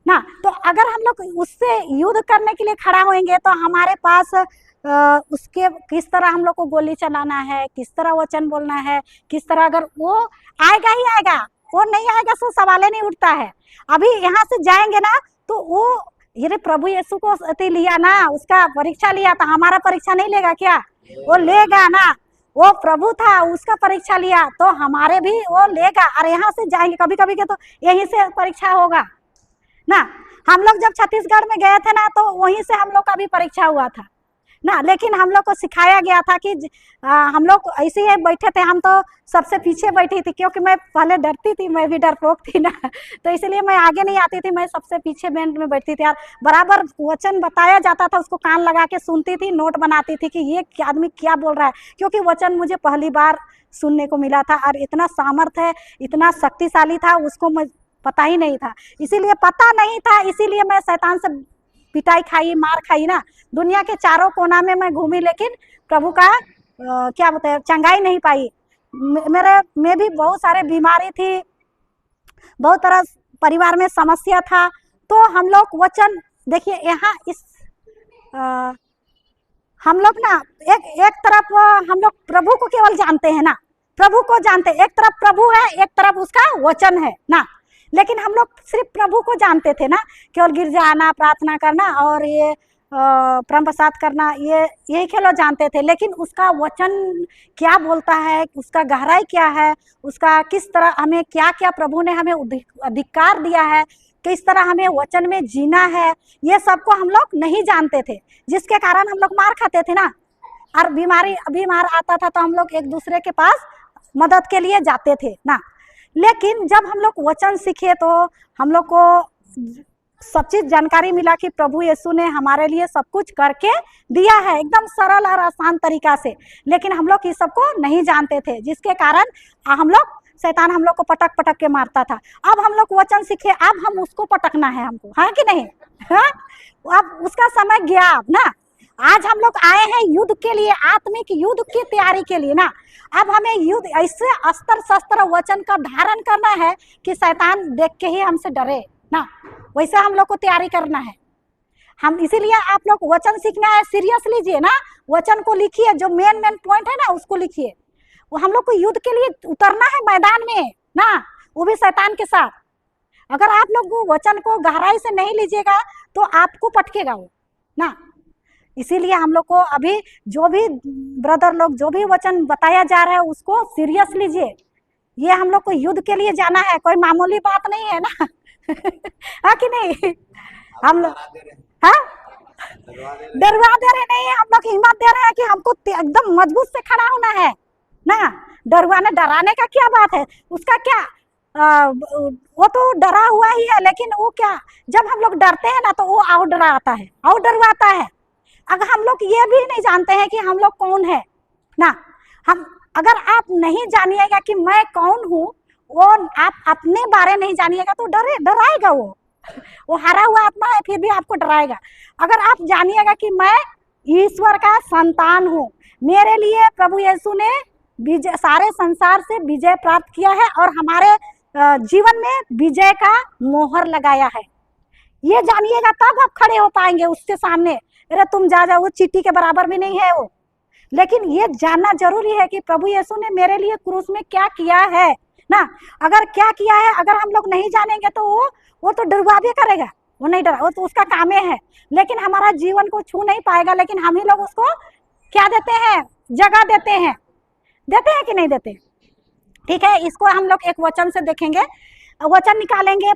ना। तो अगर हम लोग उससे युद्ध करने के लिए खड़ा होंगे तो हमारे पास उसके किस तरह हम लोग को गोली चलाना है, किस तरह वचन बोलना है, किस तरह, अगर वो आएगा ही आएगा, वो नहीं आएगा तो सवाल ही नहीं उठता है। अभी यहाँ से जाएंगे ना तो वो, ये प्रभु यीशु को लिया ना, उसका परीक्षा लिया था, हमारा परीक्षा नहीं लेगा क्या? वो लेगा ना। वो प्रभु था, उसका परीक्षा लिया तो हमारे भी वो लेगा। और यहाँ से जाएंगे कभी कभी के तो यहीं से परीक्षा होगा ना। हम लोग जब छत्तीसगढ़ में गए थे ना तो वहीं से हम लोग का भी परीक्षा हुआ था ना। लेकिन हम लोग को सिखाया गया था कि हम लोग ऐसे ही बैठे थे, हम तो सबसे पीछे बैठी थी क्योंकि मैं पहले डरती थी, मैं भी डरपोक थी ना, तो इसलिए मैं आगे नहीं आती थी, मैं सबसे पीछे बेंच में बैठती थी। और बराबर वचन बताया जाता था, उसको कान लगा के सुनती थी, नोट बनाती थी कि ये आदमी क्या बोल रहा है, क्योंकि वचन मुझे पहली बार सुनने को मिला था और इतना सामर्थ है, इतना शक्तिशाली था, उसको पता ही नहीं था। इसीलिए पता नहीं था, इसीलिए मैं शैतान से पिटाई खाई, मार खाई ना। दुनिया के चारों कोना में मैं घूमी लेकिन प्रभु का क्या बोलते हैं, चंगाई नहीं पाई। मेरे में भी बहुत सारे बीमारी थी, बहुत तरह परिवार में समस्या था। तो हम लोग वचन देखिए यहाँ इस हम लोग ना एक तरफ हम लोग प्रभु को केवल जानते हैं ना, प्रभु को जानते, एक तरफ प्रभु है, एक तरफ उसका वचन है ना। लेकिन हम लोग सिर्फ प्रभु को जानते थे ना, केवल गिरजा आना, प्रार्थना करना और ये परम प्रसाद करना, ये यही केवल जानते थे। लेकिन उसका वचन क्या बोलता है, उसका गहराई क्या है, उसका किस तरह हमें क्या क्या प्रभु ने हमें अधिकार दिया है, किस तरह हमें वचन में जीना है, ये सबको हम लोग नहीं जानते थे, जिसके कारण हम लोग मार खाते थे ना। और बीमार आता था तो हम लोग एक दूसरे के पास मदद के लिए जाते थे ना। लेकिन जब हम लोग वचन सीखे तो हम लोग को सब चीज जानकारी मिला कि प्रभु यीशु ने हमारे लिए सब कुछ करके दिया है, एकदम सरल और आसान तरीका से। लेकिन हम लोग इस सबको नहीं जानते थे, जिसके कारण हम लोग शैतान हम लोग को पटक पटक के मारता था। अब हम लोग वचन सीखे, अब हम उसको पटकना है हमको, हाँ कि नहीं? हाँ, अब उसका समय गया अब ना। आज हम लोग आए हैं युद्ध के लिए, आत्मिक युद्ध की तैयारी के लिए ना। अब हमें युद्ध ऐसे अस्त्र शस्त्र वचन का धारण करना है कि शैतान देख के ही हमसे डरे ना, वैसे हम लोग को तैयारी करना है। हम इसीलिए आप लोग वचन सीखना है, सीरियस लीजिए ना, वचन को लिखिए, जो मेन पॉइंट है ना उसको लिखिए। वो हम लोग को युद्ध के लिए उतरना है मैदान में ना, वो भी शैतान के साथ। अगर आप लोग वो वचन को गहराई से नहीं लीजिएगा तो आपको पटकेगा वो ना। इसीलिए हम लोग को अभी जो भी ब्रदर लोग जो भी वचन बताया जा रहा है उसको सीरियस लीजिए। ये हम लोग को युद्ध के लिए जाना है, कोई मामूली बात नहीं है ना। हाँ कि नहीं? हम लोग हाँ डरवा दे रहे नहीं है, हम लोग हिम्मत दे रहे हैं कि हमको एकदम मजबूत से खड़ा होना है ना। डरवाने डराने का क्या बात है, उसका क्या वो तो डरा हुआ ही है। लेकिन वो क्या, जब हम लोग डरते हैं ना तो वो और डराता है, और डरवाता है। अगर हम लोग ये भी नहीं जानते हैं कि हम लोग कौन है ना, हम अगर आप नहीं जानिएगा कि मैं कौन हूँ, वो आप अपने बारे नहीं जानिएगा तो डराएगा वो हारा हुआ आत्मा है, फिर भी आपको डराएगा। अगर आप जानिएगा कि मैं ईश्वर का संतान हूँ, मेरे लिए प्रभु यीशु ने विजय, सारे संसार से विजय प्राप्त किया है और हमारे जीवन में विजय का मोहर लगाया है, ये जानिएगा तब आप खड़े हो पाएंगे उसके सामने। अरे तुम जा वो चींटी के बराबर भी नहीं है वो। लेकिन ये जानना जरूरी है कि प्रभु यीशु ने मेरे लिए क्रूस में क्या किया है ना। अगर क्या किया है अगर हम लोग नहीं जानेंगे तो वो तो डरवा भी करेगा, वो नहीं डरा, वो तो उसका काम है। लेकिन हमारा जीवन को छू नहीं पाएगा। लेकिन हम ही लोग उसको क्या देते हैं, जगह देते हैं कि नहीं देते? ठीक है, इसको हम लोग एक वचन से देखेंगे, वचन निकालेंगे।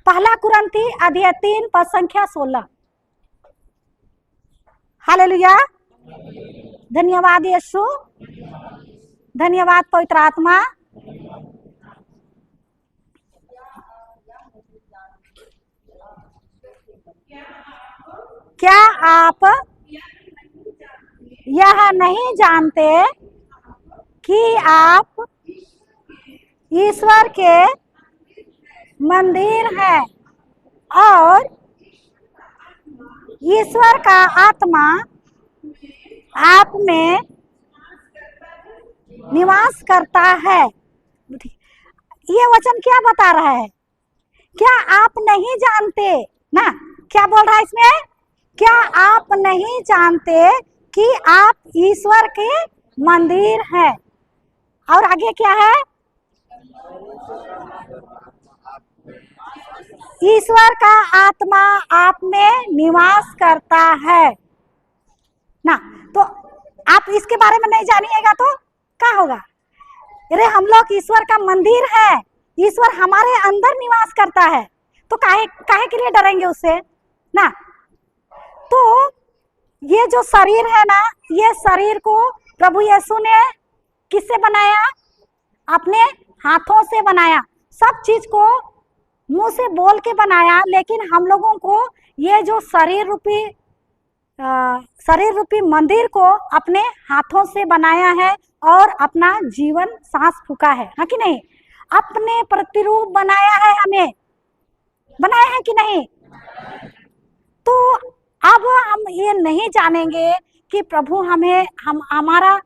पहला कुरिन्थी अध्याय 3 पद संख्या 16। हालेलुया, धन्यवाद यीशु, धन्यवाद पवित्र आत्मा। क्या आप यह नहीं जानते कि आप ईश्वर के मंदिर है और ईश्वर का आत्मा आप में निवास करता है? ये वचन क्या बता रहा है? क्या आप नहीं जानते ना, क्या बोल रहा है इसमें? क्या आप नहीं जानते कि आप ईश्वर के मंदिर हैं? और आगे क्या है? ईश्वर का आत्मा आप में निवास करता है ना। तो आप इसके बारे में नहीं जानिएगा तो क्या होगा? अरे हम लोग ईश्वर का मंदिर है, ईश्वर हमारे अंदर निवास करता है, तो काहे के लिए डरेंगे उससे ना। तो ये जो शरीर है ना, ये शरीर को प्रभु यीशु ने किससे बनाया? अपने हाथों से बनाया। सब चीज को मुंह से बोल के बनाया, लेकिन हम लोगों को ये जो शरीर रूपी मंदिर को अपने हाथों से बनाया है और अपना जीवन सांस फूका है, हाँ कि नहीं? अपने प्रतिरूप बनाया है, हमें बनाया है कि नहीं? तो अब हम ये नहीं जानेंगे कि प्रभु हमारा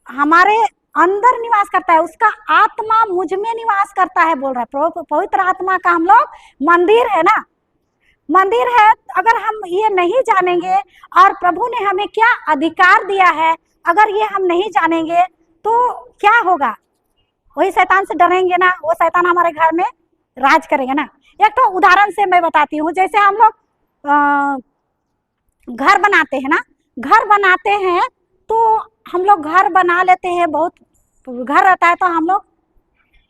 हमारे अंदर निवास करता है, उसका आत्मा मुझ में निवास करता है बोल रहा है। पवित्र आत्मा का हम लोग मंदिर है ना, मंदिर है। अगर हम ये नहीं जानेंगे और प्रभु ने हमें क्या अधिकार दिया है, अगर ये हम नहीं जानेंगे तो क्या होगा? वही शैतान से डरेंगे ना, वो शैतान हमारे घर में राज करेगा ना। एक तो उदाहरण से मैं बताती हूँ, जैसे हम लोग घर बनाते हैं ना, घर बनाते हैं तो हम लोग घर बना लेते हैं, बहुत घर रहता है तो हम लोग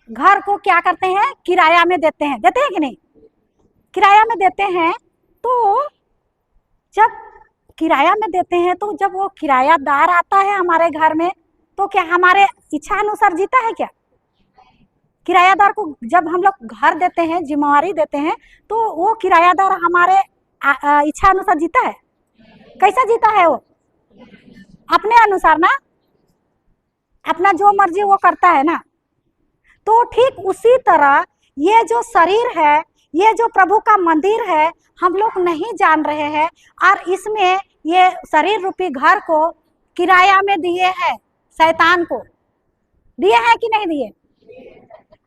घर को क्या करते हैं, किराया में देते हैं कि नहीं? किराया में देते हैं। तो जब किराया में देते हैं तो जब वो किरायादार आता है हमारे घर में, तो क्या हमारे इच्छा अनुसार जीता है क्या? किरायादार को जब हम लोग घर देते हैं, जिम्मेवारी देते हैं, तो वो किरायादार हमारे इच्छा अनुसार जीता है? कैसा जीता है वो? अपने अनुसार ना, अपना जो मर्जी वो करता है ना। तो ठीक उसी तरह ये जो शरीर है, ये जो प्रभु का मंदिर है, हम लोग नहीं जान रहे हैं और इसमें ये शरीर रूपी घर को किराया में दिए हैं, शैतान को दिए हैं कि नहीं दिए?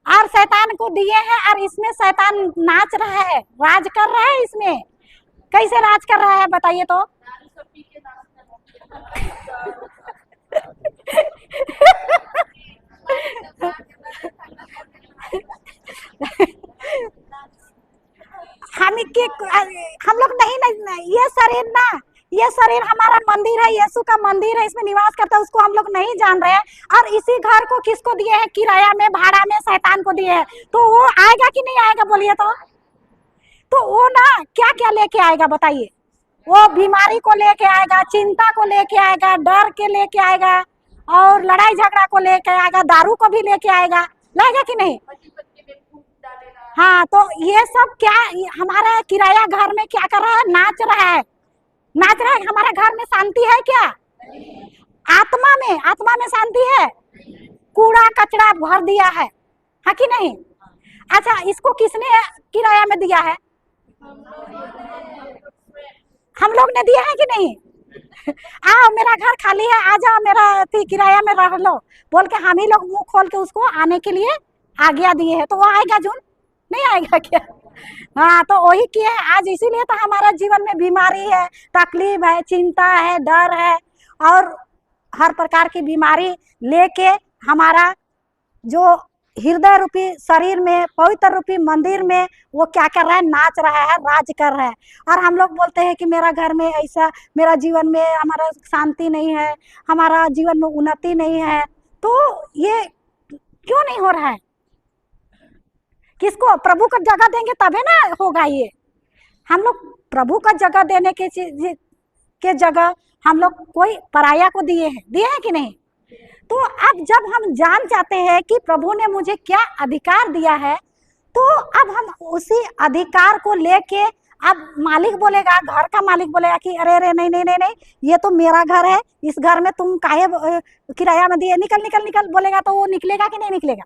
और शैतान को दिए हैं और इसमें शैतान नाच रहा है, राज कर रहा है इसमें। कैसे राज कर रहा है बताइए तो? हम लोग नहीं, ये शरीर हमारा मंदिर है, यीशु का मंदिर है, इसमें निवास करता है, उसको हम लोग नहीं जान रहे हैं। और इसी घर को किसको दिए हैं? किराया में, भाड़ा में शैतान को दिए हैं। तो वो आएगा कि नहीं आएगा बोलिए तो वो ना क्या क्या लेके आएगा बताइए? वो बीमारी को लेके आएगा, चिंता को लेके आएगा, डर के लेके आएगा, और लड़ाई झगड़ा को लेके आएगा, दारू को भी लेके आएगा, लाएगा कि नहीं? हाँ, तो ये सब क्या हमारा किराया घर में क्या कर रहा है? नाच रहा है, नाच रहा है। हमारे घर में शांति है क्या? आत्मा में शांति है? कूड़ा कचरा भर दिया है कि नहीं? अच्छा, इसको किसने किराया में दिया है? हम लोग ने दिया है कि नहीं? आओ मेरा घर खाली है, आ जाओ मेरा किराया में रह लो बोल के हम ही लोग मुंह खोल के उसको आने के लिए आज्ञा दिए है। तो वो आएगा जून? नहीं आएगा क्या? हाँ, तो वही किए है आज। इसीलिए तो हमारा जीवन में बीमारी है, तकलीफ है, चिंता है, डर है, और हर प्रकार की बीमारी लेके हमारा जो हृदय रूपी शरीर में, पवित्र रूपी मंदिर में वो क्या कर रहा है? नाच रहा है, राज कर रहा है। और हम लोग बोलते हैं कि मेरा घर में ऐसा, मेरा जीवन में हमारा शांति नहीं है, हमारा जीवन में उन्नति नहीं है। तो ये क्यों नहीं हो रहा है? किसको? प्रभु को जगह देंगे तभी ना होगा ये। हम लोग प्रभु का जगह देने के जगह हम लोग कोई पराया को दिए हैं कि नहीं? तो अब जब हम जान जाते हैं कि प्रभु ने मुझे क्या अधिकार दिया है, तो अब हम उसी अधिकार को लेके, अब मालिक बोलेगा, घर का मालिक बोलेगा कि अरे अरे नहीं नहीं नहीं नहीं, ये तो मेरा घर है, इस घर में तुम काहे किराया में दिए? निकल निकल निकल बोलेगा तो वो निकलेगा कि नहीं निकलेगा?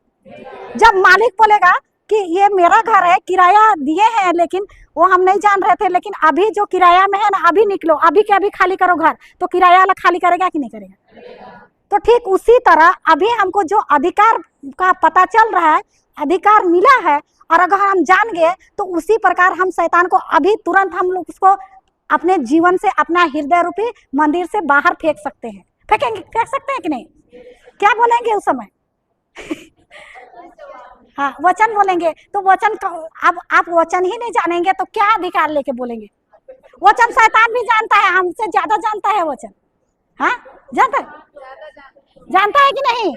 जब मालिक बोलेगा कि ये मेरा घर है, किराया दिए हैं लेकिन वो हम नहीं जान रहे थे, लेकिन अभी जो किराया में है ना, अभी निकलो, अभी के अभी खाली करो घर, तो किराया वाला खाली करेगा कि नहीं करेगा? तो ठीक उसी तरह अभी हमको जो अधिकार का पता चल रहा है, अधिकार मिला है, और अगर हम जान गए तो उसी प्रकार हम शैतान को अभी तुरंत हम लोग उसको अपने जीवन से, अपना हृदय रूपी मंदिर से बाहर फेंक सकते हैं। फेंक सकते हैं कि नहीं? क्या बोलेंगे उस समय? हाँ, वचन बोलेंगे। तो वचन अब आप वचन ही नहीं जानेंगे तो क्या अधिकार लेके बोलेंगे? वचन शैतान भी जानता है, हमसे ज्यादा जानता है वचन। हाँ, जानता है कि नहीं?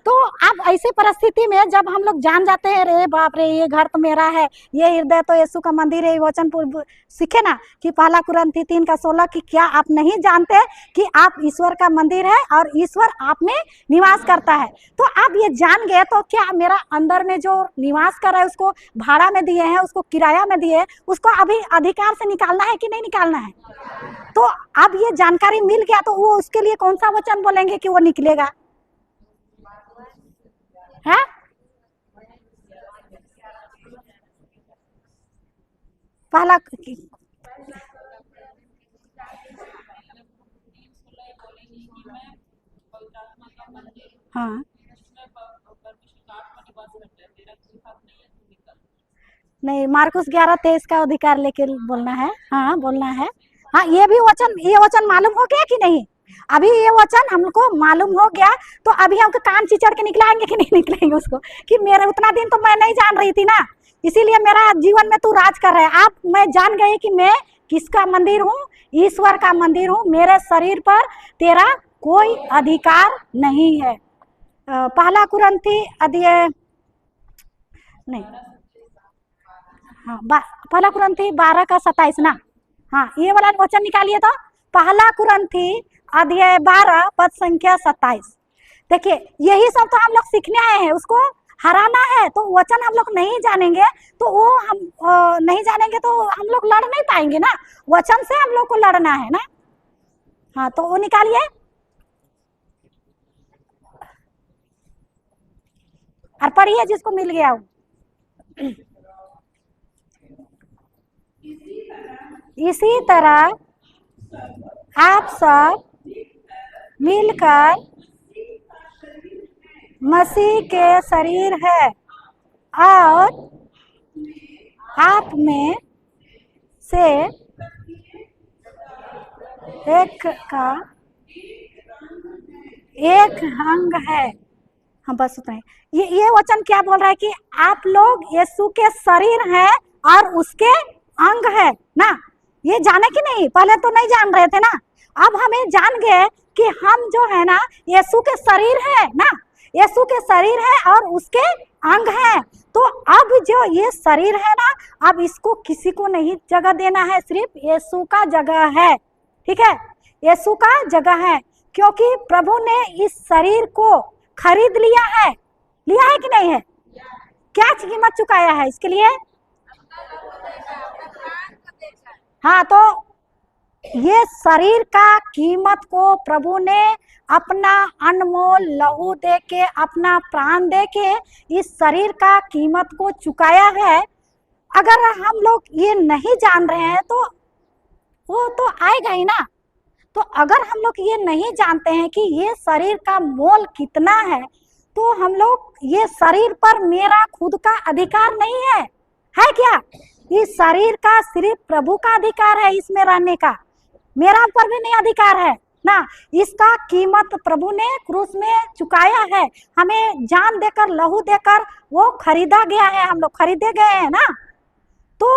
तो अब ऐसी परिस्थिति में जब हम लोग जान जाते हैं, रे बाप रे, ये घर तो मेरा है, ये हृदय तो यीशु का मंदिर है, वचन सीखे ना कि पहला कुरिन्थी 3:16 कि क्या आप नहीं जानते कि आप ईश्वर का मंदिर है और ईश्वर आप में निवास करता है? तो आप ये जान गए तो क्या मेरा अंदर में जो निवास कर रहा है, उसको भाड़ा में दिए हैं, उसको किराया में दिए हैं, उसको अभी अधिकार से निकालना है कि नहीं निकालना है? तो अब ये जानकारी मिल गया तो वो उसके लिए कौन सा वचन बोलेंगे कि वो निकलेगा? है? पहला हाँ नहीं, मार्कुस 11:23 का अधिकार लेके बोलना है। हाँ बोलना है। हाँ ये वचन मालूम हो गया कि नहीं? अभी ये वचन हमको मालूम हो गया तो अभी हमको कान चिचड़ के निकलाएंगे कि नहीं निकलाएंगे उसको, कि मेरे उतना दिन तो मैं नहीं जान रही थी ना, इसीलिए मेरा जीवन में तू राज कर रहा है। आप मैं जान गई कि मैं किसका मंदिर हूँ? ईश्वर का मंदिर हूँ। मेरे शरीर पर तेरा कोई अधिकार नहीं है। पहला कुरिन्थी अध्याय नहीं, हाँ पहला कुरिन्थी 12:27 ना। हाँ ये वाला वचन निकालिए तो, पहला कुरिन्थी अध्याय 12 पद संख्या 27। देखिए यही सब तो हम लोग सीखने आए हैं, उसको हराना है। तो वचन हम लोग नहीं जानेंगे तो वो हम नहीं जानेंगे तो हम लोग लड़ नहीं पाएंगे ना, वचन से हम लोग को लड़ना है ना। हाँ तो वो निकालिए और पढ़िए जिसको मिल गया वो। इसी तरह आप सब मिलकर मसीह के शरीर है और आप में से एक अंग है। हम बस उतना ही। ये वचन क्या बोल रहा है कि आप लोग यीशु के शरीर हैं और उसके अंग है ना। ये जाने कि नहीं? पहले तो नहीं जान रहे थे ना, अब हमें जान गए कि हम जो है ना यीशु के शरीर है ना, यीशु के शरीर है और उसके अंग है। तो अब जो ये शरीर है ना, अब इसको किसी को नहीं जगह देना है, सिर्फ यीशु का जगह है। ठीक है, यीशु का जगह है, क्योंकि प्रभु ने इस शरीर को खरीद लिया है कि नहीं है? क्या कीमत चुकाया है इसके लिए? हाँ तो ये शरीर का कीमत को प्रभु ने अपना अनमोल लहू दे के, अपना प्राण दे के इस शरीर का कीमत को चुकाया है। अगर हम लोग ये नहीं जान रहे हैं तो वो तो आएगा ही ना। तो अगर हम लोग ये नहीं जानते हैं कि ये शरीर का मोल कितना है, तो हम लोग ये शरीर पर मेरा खुद का अधिकार नहीं है क्या? इस शरीर का सिर्फ प्रभु का अधिकार है इसमें रहने का, मेरा पर भी नहीं अधिकार है ना। इसका कीमत प्रभु ने क्रूस में चुकाया है, हमें जान देकर लहू देकर वो खरीदा गया है, हम लोग खरीदे गए हैं ना। तो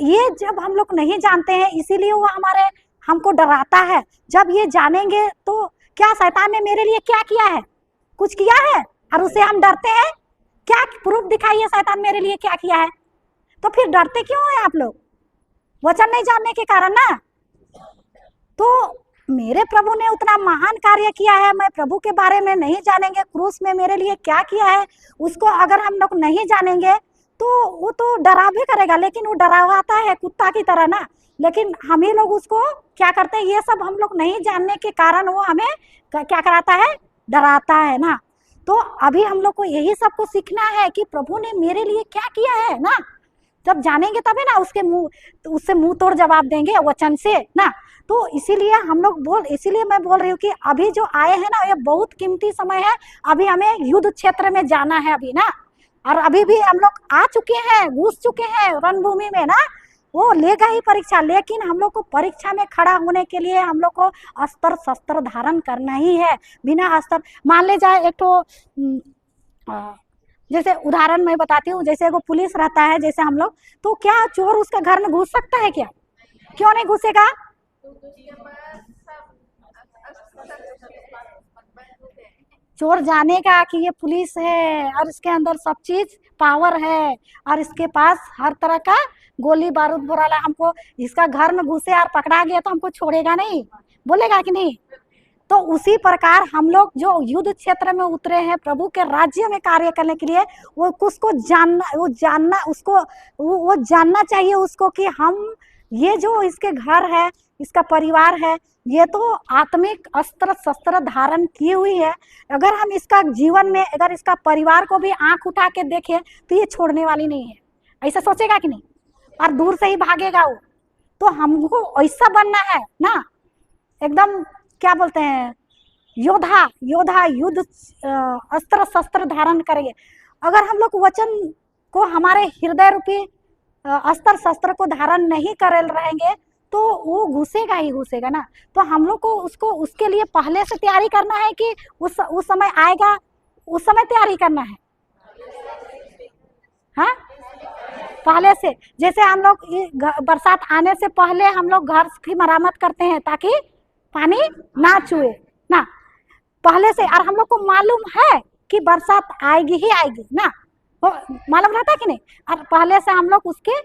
ये जब हम लोग नहीं जानते हैं इसीलिए वो हमको डराता है। जब ये जानेंगे तो क्या शैतान ने मेरे लिए क्या किया है? कुछ किया है और उसे हम डरते हैं? क्या प्रूफ दिखाइए शैतान मेरे लिए क्या किया है? तो फिर डरते क्यों है आप लोग? वचन नहीं जानने के कारण ना। तो मेरे प्रभु ने उतना महान कार्य किया है, मैं प्रभु के बारे में नहीं जानेंगे क्रूस में मेरे लिए क्या किया है, उसको अगर हम लोग नहीं जानेंगे तो वो तो डरा भी करेगा, लेकिन वो डरावाता है कुत्ता की तरह ना। लेकिन हम ही लोग उसको क्या करते हैं, ये सब हम लोग नहीं जानने के कारण वो हमें क्या कराता है? डराता है ना। तो अभी हम लोग को यही सबको सीखना है कि प्रभु ने मेरे लिए क्या किया है ना। जब जानेंगे तभी ना उससे मुंह तोड़ जवाब देंगे वचन से ना। तो इसीलिए मैं बोल रही हूँ कि अभी जो आए हैं ना, ये बहुत कीमती समय है। अभी हमें युद्ध क्षेत्र में जाना है अभी ना, और अभी भी हम लोग आ चुके हैं, घुस चुके हैं रणभूमि में ना। वो लेगा ही परीक्षा, लेकिन हम लोग को परीक्षा में खड़ा होने के लिए हम लोग को अस्त्र शस्त्र धारण करना ही है। बिना अस्त्र, मान ले जाए एक तो जैसे उदाहरण मैं बताती हूँ, जैसे वो पुलिस रहता है जैसे हम लोग, तो क्या चोर उसके घर में घुस सकता है क्या? क्यों नहीं घुसेगा? चोर जानेगा कि ये पुलिस है और इसके अंदर सब चीज पावर है और इसके पास हर तरह का गोली बारूद बोराला, हमको इसका घर में घुसे और पकड़ा गया तो हमको छोड़ेगा नहीं, बोलेगा कि नहीं? तो उसी प्रकार हम लोग जो युद्ध क्षेत्र में उतरे हैं प्रभु के राज्य में कार्य करने के लिए, वो जानना चाहिए उसको कि हम ये जो इसके घर है, इसका परिवार है, ये तो आत्मिक अस्त्र शस्त्र धारण की हुई है। अगर हम इसका जीवन में, अगर इसका परिवार को भी आंख उठा के देखें तो ये छोड़ने वाली नहीं है, ऐसा सोचेगा कि नहीं? और दूर से ही भागेगा वो। तो हमको ऐसा बनना है ना, एकदम क्या बोलते हैं, योद्धा योद्धा युद्ध अस्त्र शस्त्र धारण करेंगे। अगर हम लोग वचन को हमारे हृदय रूपी अस्त्र शस्त्र को धारण नहीं कर रहेंगे तो वो घुसेगा ही घुसेगा ना। तो हम लोग को उसको उसके लिए पहले से तैयारी करना है कि उस समय आएगा उस समय तैयारी करना है। हाँ, पहले से। जैसे हम लोग बरसात आने से पहले हम लोग घर की मरम्मत करते हैं ताकि पानी ना चुए ना, पहले से। और हम लोग को मालूम है कि बरसात आएगी ही आएगी ना, मालूम रहता है कि नहीं। और पहले से हम लोग उसके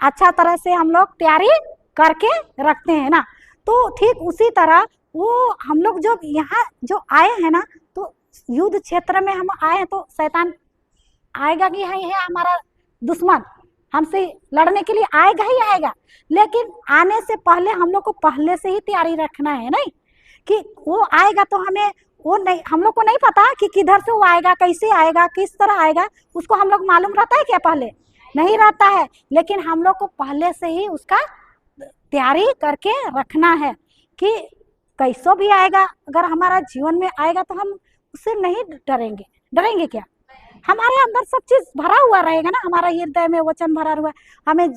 अच्छा तरह से हम लोग तैयारी करके रखते हैं ना। तो ठीक उसी तरह वो हम लोग जो यहाँ जो आए हैं ना, तो युद्ध क्षेत्र में हम आए हैं तो शैतान आएगा कि है हमारा दुश्मन, हमसे लड़ने के लिए आएगा ही आएगा। लेकिन आने से पहले हम लोग को पहले से ही तैयारी रखना है, नहीं कि वो आएगा तो हमें वो नहीं, हम लोग को नहीं पता कि किधर से वो आएगा, कैसे आएगा, किस तरह आएगा, उसको हम लोग मालूम रहता है क्या? पहले नहीं रहता है। लेकिन हम लोग को पहले से ही उसका तैयारी करके रखना है कि कैसो भी आएगा, अगर हमारा जीवन में आएगा तो हम उससे नहीं डरेंगे। डरेंगे क्या? हमारे अंदर सब चीज भरा हुआ रहेगा ना, हमारा हृदय में वचन भरा हुआ। हमें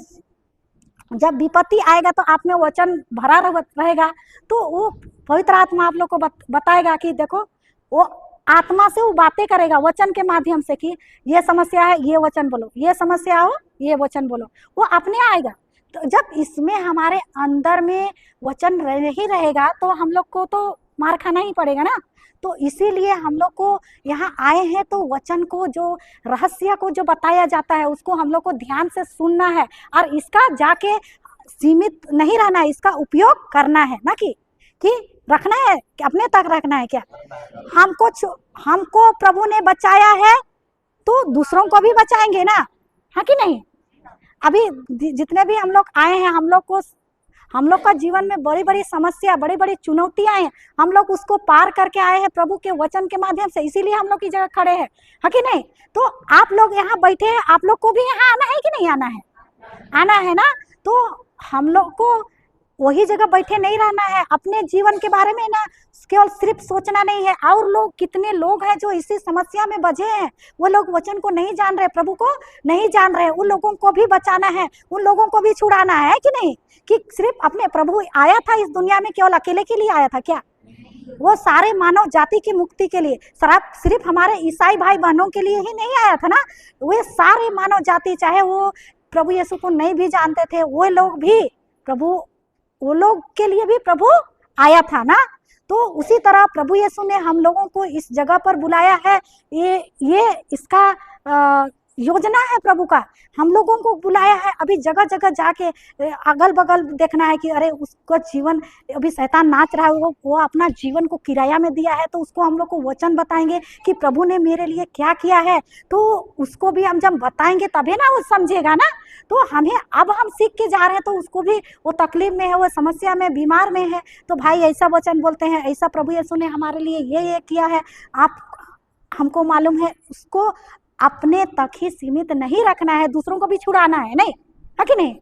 जब विपत्ति आएगा तो आप में वचन भरा रहेगा, तो वो पवित्र आत्मा आप लोग को बताएगा कि देखो, वो आत्मा से वो बातें करेगा वचन के माध्यम से कि ये समस्या है, ये वचन बोलो, ये समस्या हो, ये वचन बोलो, वो अपने आएगा। तो जब इसमें हमारे अंदर में वचन ही रहेगा तो हम लोग को तो मार खाना ही पड़ेगा ना। तो इसीलिए हम लोग को यहाँ आए हैं तो वचन को, जो रहस्य को जो बताया जाता है, उसको हम लोग को ध्यान से सुनना है और इसका जाके सीमित नहीं रहना है, इसका उपयोग करना है ना कि रखना है कि अपने तक रखना है क्या। हमको प्रभु ने बचाया है तो दूसरों को भी बचाएंगे ना, है कि नहीं। अभी जितने भी हम लोग आए हैं, हम लोग का जीवन में बड़ी बड़ी समस्या, बड़ी बड़ी चुनौतियां हैं, हम लोग उसको पार करके आए हैं प्रभु के वचन के माध्यम से, इसीलिए हम लोग की जगह खड़े हैं, है कि नहीं। तो आप लोग यहाँ बैठे हैं, आप लोग को भी यहाँ आना है कि नहीं आना है? आना है ना। तो हम लोग को वही जगह बैठे नहीं रहना है, अपने जीवन के बारे में ना केवल सिर्फ सोचना नहीं है। और लोग कितने लोग हैं जो इसी समस्या में बझे हैं, वो लोग वचन को नहीं जान रहे, प्रभु को नहीं जान रहे, उन लोगों को भी बचाना है, उन लोगों को भी छुड़ाना है कि नहीं। कि सिर्फ अपने प्रभु आया था इस दुनिया में केवल अकेले के लिए आया था क्या? वो सारे मानव जाति की मुक्ति के लिए, सिर्फ हमारे ईसाई भाई बहनों के लिए ही नहीं आया था ना, वे सारे मानव जाति, चाहे वो प्रभु यीशु को नहीं भी जानते थे, वो लोग भी वो लोग के लिए भी प्रभु आया था ना। तो उसी तरह प्रभु यीशु ने हम लोगों को इस जगह पर बुलाया है, ये इसका योजना है प्रभु का, हम लोगों को बुलाया है। अभी जगह जगह जाके अगल बगल देखना है कि अरे उसका जीवन, अभी शैतान नाच रहा है, वो अपना जीवन को किराया में दिया है, तो उसको हम लोग को वचन बताएंगे कि प्रभु ने मेरे लिए क्या किया है। तो उसको भी हम जब बताएंगे तभी ना वो समझेगा ना। तो अब हम सीख के जा रहे हैं, तो उसको भी, वो तकलीफ में है, वो समस्या में, बीमार में है, तो भाई ऐसा वचन बोलते हैं, ऐसा प्रभु यीशु ने हमारे लिए ये किया है, हमको मालूम है। उसको अपने तक ही सीमित नहीं रखना है, दूसरों को भी छुड़ाना है, नहीं है कि नहीं।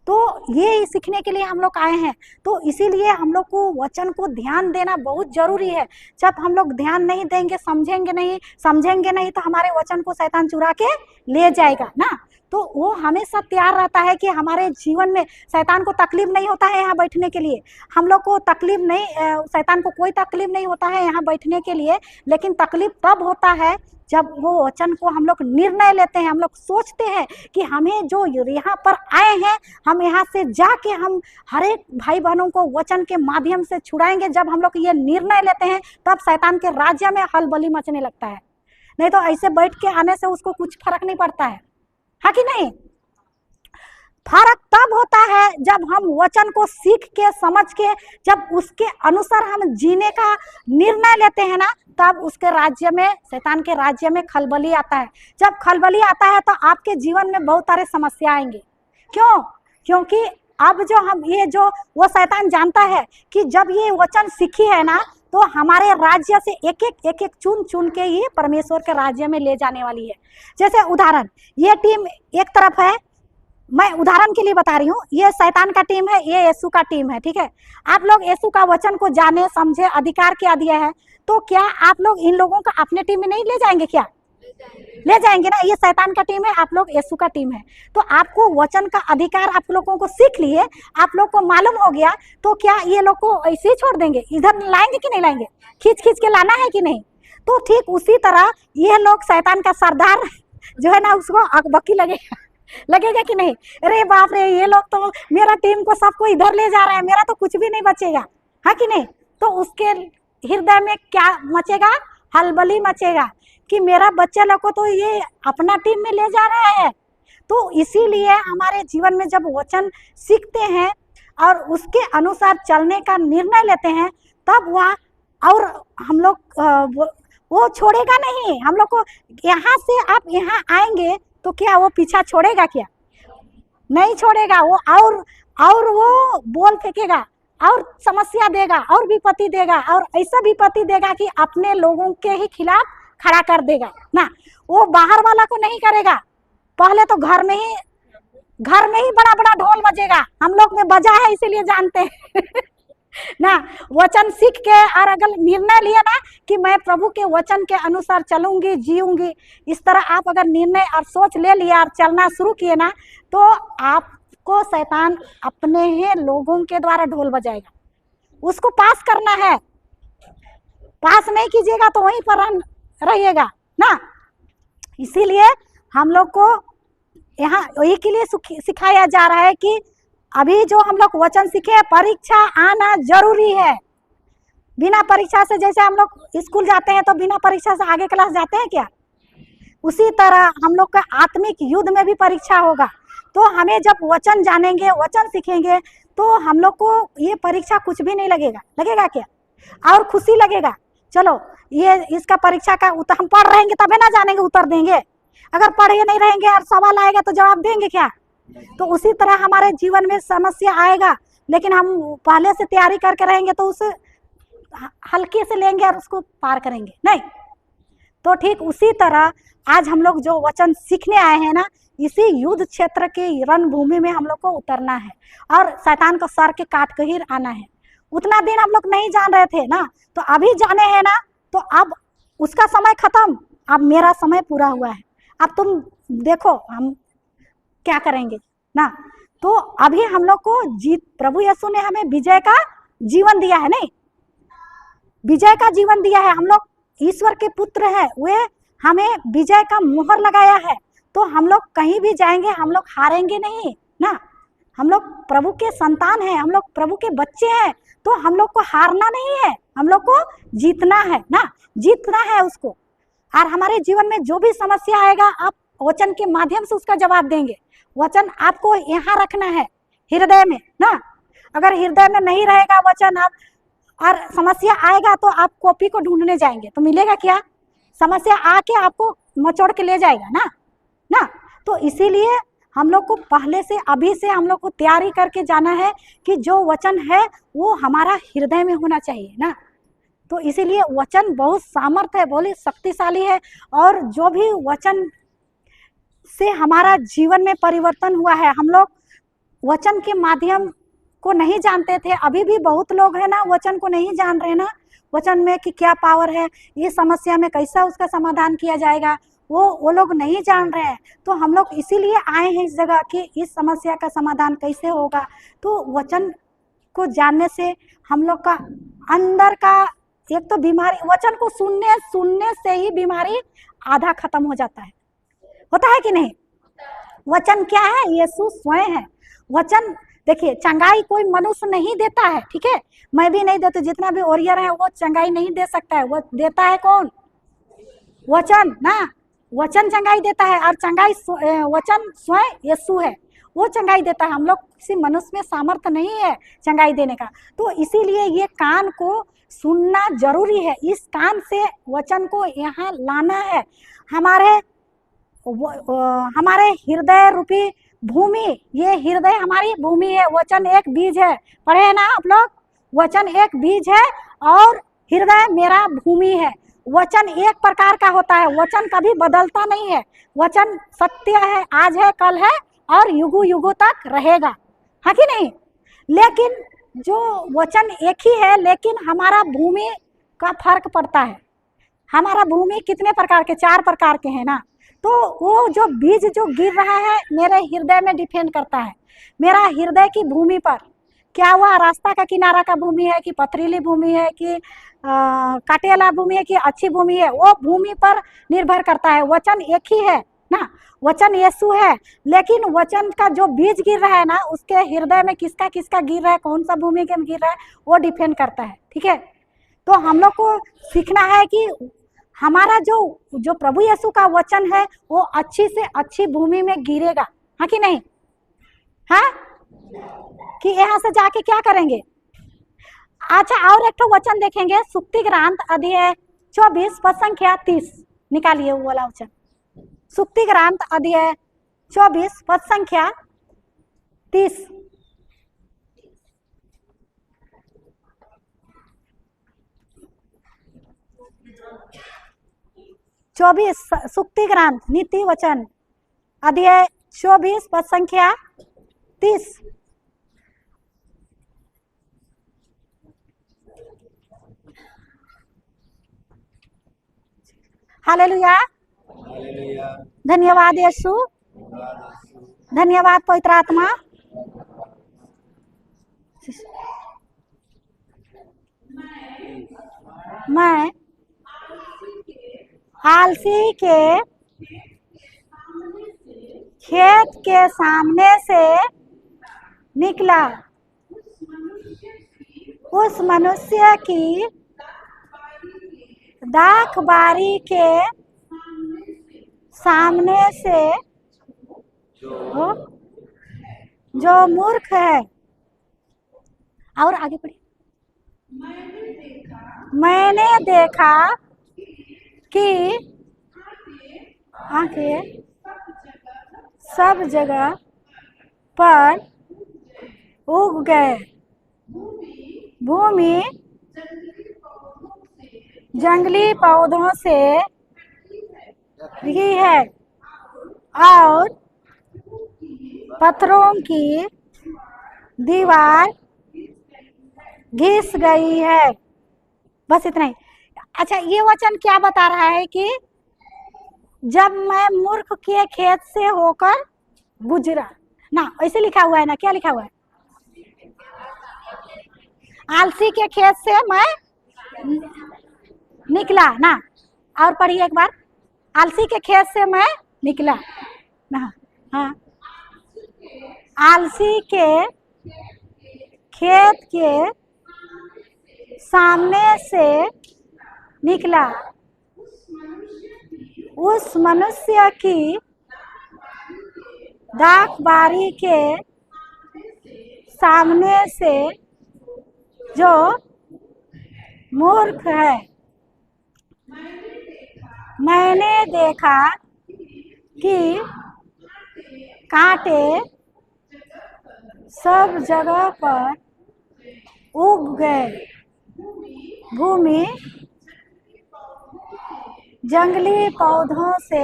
तो ये सीखने के लिए हम लोग आए हैं। तो इसीलिए हम लोग को वचन को ध्यान देना बहुत जरूरी है। जब हम लोग ध्यान नहीं देंगे, समझेंगे नहीं तो हमारे वचन को शैतान चुरा के ले जाएगा ना। तो वो हमेशा तैयार रहता है कि हमारे जीवन में शैतान को तकलीफ नहीं होता है यहाँ बैठने के लिए, हम लोग को तकलीफ नहीं, शैतान को कोई तकलीफ नहीं होता है यहाँ बैठने के लिए। लेकिन तकलीफ तब होता है जब वो वचन को हम लोग निर्णय लेते हैं, हम लोग सोचते हैं कि हमें जो यहाँ पर आए हैं, हम यहाँ से जाके हम हर एक भाई बहनों को वचन के माध्यम से छुड़ाएंगे। जब हम लोग ये निर्णय लेते हैं तब शैतान के राज्य में हलबली मचने लगता है, नहीं तो ऐसे बैठ के आने से उसको कुछ फर्क नहीं पड़ता है कि नहीं। फर्क तब होता है जब हम वचन को सीख के, समझ के, जब उसके अनुसार हम जीने का निर्णय लेते हैं ना, तब उसके राज्य में, शैतान के राज्य में खलबली आता है। जब खलबली आता है तो आपके जीवन में बहुत सारे समस्या आएंगे। क्यों? क्योंकि अब जो वो शैतान जानता है कि जब ये वचन सीखी है ना, तो हमारे राज्य से एक एक चुन के ये परमेश्वर के राज्य में ले जाने वाली है। जैसे उदाहरण, ये टीम एक तरफ है, मैं उदाहरण के लिए बता रही हूँ, ये शैतान का टीम है, ये यीशु का टीम है, ठीक है। आप लोग यीशु का वचन को जाने समझे अधिकार क्या दिया है, तो क्या आप लोग इन लोगों को अपने टीम में नहीं ले जाएंगे? क्या ले जाएंगे ना। ये शैतान का टीम है, आप लोग यीशु का टीम है। तो आपको वचन का अधिकार आप लोगों को सीख लिए, आप लोग को मालूम हो गया, तो क्या ये लोग को ऐसे ही छोड़ देंगे? इधर लाएंगे कि नहीं लाएंगे? खींच खींच के लाना है कि नहीं? तो ठीक उसी तरह ये लोग शैतान का सरदार जो है ना, उसको अकबकी लगेगा कि नहीं? अरे बाप रे, ये लोग तो मेरा टीम को सबको इधर ले जा रहे हैं, मेरा तो कुछ भी नहीं बचेगा, है कि नहीं? तो उसके हृदय में क्या मचेगा? हलबली मचेगा कि मेरा बच्चे लोग को तो ये अपना टीम में ले जा रहा है। तो इसीलिए हमारे जीवन में जब वचन सीखते हैं और उसके अनुसार चलने का निर्णय लेते हैं, तब वह और हम लोग वो छोड़ेगा नहीं हम लोग को। यहाँ से आप यहाँ आएंगे तो क्या वो पीछा छोड़ेगा? क्या नहीं छोड़ेगा। वो और वो बोल फेंकेगा और समस्या देगा और विपत्ति देगा, और ऐसा विपत्ति देगा कि अपने लोगों के ही खिलाफ खड़ा कर देगा ना। वो बाहर वाला को नहीं करेगा, पहले तो घर में ही बड़ा बड़ा ढोल बजेगा। हम लोग में बजा है इसीलिए जानते हैं ना। वचन सीख के और अगर निर्णय लिया ना कि मैं प्रभु के वचन के अनुसार चलूंगी, जीऊंगी, इस तरह आप अगर निर्णय और सोच ले लिया और चलना शुरू किए ना, तो आपको शैतान अपने ही लोगों के द्वारा ढोल बजाएगा। उसको पास करना है, पास नहीं कीजिएगा तो वहीं पर रहिएगा ना। इसीलिए हम लोग को यहाँ वही के लिए सिखाया जा रहा है कि अभी जो हम लोग वचन सीखे, परीक्षा आना जरूरी है। बिना परीक्षा से, जैसे हम लोग स्कूल जाते हैं तो बिना परीक्षा से आगे क्लास जाते हैं क्या? उसी तरह हम लोग का आत्मिक युद्ध में भी परीक्षा होगा। तो हमें जब वचन जानेंगे, वचन सीखेंगे, तो हम लोग को ये परीक्षा कुछ भी नहीं लगेगा क्या? और खुशी लगेगा। चलो ये इसका परीक्षा का उत्तर हम पढ़ रहेंगे तभी ना जानेंगे, उत्तर देंगे। अगर पढ़े नहीं रहेंगे और सवाल आएगा तो जवाब देंगे क्या? तो उसी तरह हमारे जीवन में समस्या आएगा, लेकिन हम पहले से तैयारी करके रहेंगे तो उसे हल्के से लेंगे और उसको पार करेंगे नहीं। तो ठीक उसी तरह आज हम लोग जो वचन सीखने आए हैं ना, इसी युद्ध क्षेत्र के रणभूमि में हम लोग को उतरना है और शैतान को सर के काट कर ही आना है। उतना दिन हम लोग नहीं जान रहे थे ना, तो अभी जाने हैं ना, तो अब उसका समय खत्म, अब मेरा समय पूरा हुआ है। अब तुम देखो हम क्या करेंगे ना। तो अभी हम लोग को प्रभु यीशु ने हमें विजय का जीवन दिया है, नहीं विजय का जीवन दिया है। हम लोग ईश्वर के पुत्र हैं, वे हमें विजय का मुहर लगाया है। तो हम लोग कहीं भी जाएंगे हम लोग हारेंगे नहीं ना। हम लोग प्रभु के संतान हैं, हम लोग प्रभु के बच्चे हैं, तो हम लोग को हारना नहीं है, हम लोग को जीतना है ना, जीतना है उसको। और हमारे जीवन में जो भी समस्या आएगा, आप वचन के माध्यम से उसका जवाब देंगे। वचन आपको यहाँ रखना है हृदय में ना। अगर हृदय में नहीं रहेगा वचन, आप और समस्या आएगा तो आप कॉपी को ढूंढने जाएंगे तो मिलेगा क्या? समस्या आके आपको मचोड़ के ले जाएगा ना। तो इसीलिए हम लोग को पहले से, अभी से हम लोग को तैयारी करके जाना है कि जो वचन है वो हमारा हृदय में होना चाहिए ना। तो इसीलिए वचन बहुत सामर्थ है, बहुत शक्तिशाली है। और जो भी वचन से हमारा जीवन में परिवर्तन हुआ है, हम लोग वचन के माध्यम को नहीं जानते थे, अभी भी बहुत लोग हैं ना वचन को नहीं जान रहे ना, वचन में कि क्या पावर है, ये समस्या में कैसा उसका समाधान किया जाएगा, वो लोग नहीं जान रहे हैं। तो हम लोग इसीलिए आए हैं इस जगह कि इस समस्या का समाधान कैसे होगा। तो वचन को जानने से हम लोग का अंदर का एक तो बीमारी, वचन को सुनने से ही बीमारी आधा खत्म हो जाता है, होता है कि नहीं? वचन क्या है? यीशु स्वयं है। वचन देखिए, चंगाई कोई मनुष्य नहीं देता है, ठीक है, मैं भी नहीं देती, जितना भी ओरियर है वो चंगाई नहीं दे सकता है। वो देता है कौन? वचन ना। वचन चंगाई देता है, और चंगाई वचन स्वयं यीशु है, वो चंगाई देता है। हम लोग किसी मनुष्य में सामर्थ्य नहीं है चंगाई देने का। तो इसीलिए ये कान को सुनना जरूरी है, इस कान से वचन को यहाँ लाना है। हमारे हृदय रूपी भूमि, ये हृदय हमारी भूमि है। वचन एक बीज है, पढ़े ना आप लोग? वचन एक बीज है और हृदय मेरा भूमि है। वचन एक प्रकार का होता है, वचन कभी बदलता नहीं है। वचन सत्य है, आज है, कल है और युगों युगों तक रहेगा, है कि नहीं। लेकिन जो वचन एक ही है, लेकिन हमारा भूमि का फर्क पड़ता है। हमारा भूमि कितने प्रकार के, 4 प्रकार के हैं ना। तो वो जो बीज जो गिर रहा है मेरे हृदय में डिपेंड करता है, मेरा हृदय की भूमि पर क्या हुआ, रास्ता का किनारा का भूमि है कि पथरीली भूमि है कि काटेला भूमि है कि अच्छी भूमि है, वो भूमि पर निर्भर करता है। वचन एक ही है ना, वचन यीशु है, लेकिन वचन का जो बीज गिर रहा है ना, उसके हृदय में किसका किसका गिर रहा है, कौन सा भूमि के गिर रहा है, वो डिपेंड करता है। ठीक है, तो हम लोग को सीखना है कि हमारा जो प्रभु यीशु का वचन है वो अच्छी से अच्छी भूमि में गिरेगा, हाँ कि नहीं, हाँ, कि यहाँ से जाके क्या करेंगे। अच्छा, और एक तो वचन देखेंगे, सुक्ति ग्रंथ अध्याय 24 पद संख्या 30, निकालिए वो वाला वचन। सुक्ति ग्रंथ अध्याय 24 पद संख्या 30। चौबीस सुक्ति ग्रंथ नीति वचन अध्याय 24 पद संख्या 30। हालेलुया, धन्यवाद यीशु, धन्यवाद पवित्र आत्मा। मैं आलसी के खेत के सामने से निकला, उस मनुष्य की दाख बारी के सामने से जो मूर्ख है। और आगे पढ़िए। मैंने देखा कि आंखें सब जगह पर उग गए, भूमि जंगली पौधों से घी है और पत्थरों की दीवार घिस गई है। बस इतना ही। अच्छा, ये वचन क्या बता रहा है कि जब मैं मूर्ख के खेत से होकर गुजरा ना, ऐसे लिखा हुआ है ना, क्या लिखा हुआ है, आलसी के खेत से मैं निकला ना। और पढ़िए एक बार, आलसी के खेत से मैं निकला ना। हाँ, आलसी के खेत के सामने से निकला, उस मनुष्य की दाख बारी के सामने से जो मूर्ख है। मैंने देखा कि कांटे सब जगह पर उग गए, भूमि जंगली पौधों से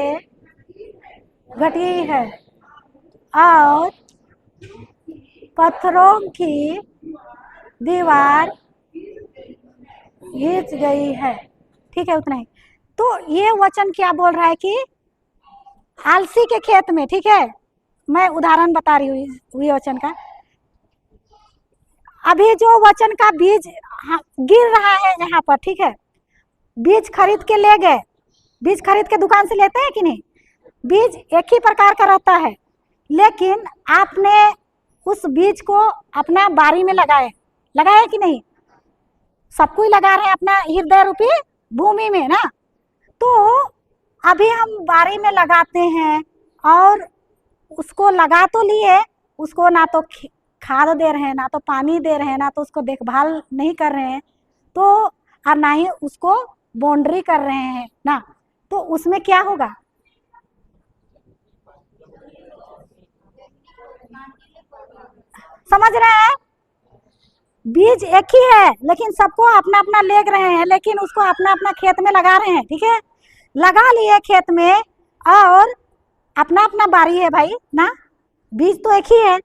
घटी है और पत्थरों की दीवार घिस गई है। ठीक है, उतना ही। तो ये वचन क्या बोल रहा है कि आलसी के खेत में, ठीक है, मैं उदाहरण बता रही हूँ वचन का। अभी जो वचन का बीज गिर रहा है यहाँ पर, ठीक है, बीज खरीद के ले गए, बीज खरीद के दुकान से लेते हैं कि नहीं, बीज एक ही प्रकार का रहता है, लेकिन आपने उस बीज को अपना बारी में लगाया कि नहीं, सब कोई लगा रहे हैं अपना हृदय रूपी भूमि में ना। तो अभी हम बारी में लगाते हैं और उसको लगा तो लिए, उसको ना तो खाद दे रहे हैं, ना तो पानी दे रहे हैं, ना तो उसको देखभाल नहीं कर रहे हैं, तो और ना ही उसको बाउंड्री कर रहे हैं ना, तो उसमें क्या होगा, समझ रहे हैं। बीज एक ही है लेकिन सबको अपना अपना ले रहे हैं, लेकिन उसको अपना अपना खेत में लगा रहे हैं। ठीक है, लगा लिए खेत में और अपना अपना बारी है भाई ना, बीज तो एक ही है,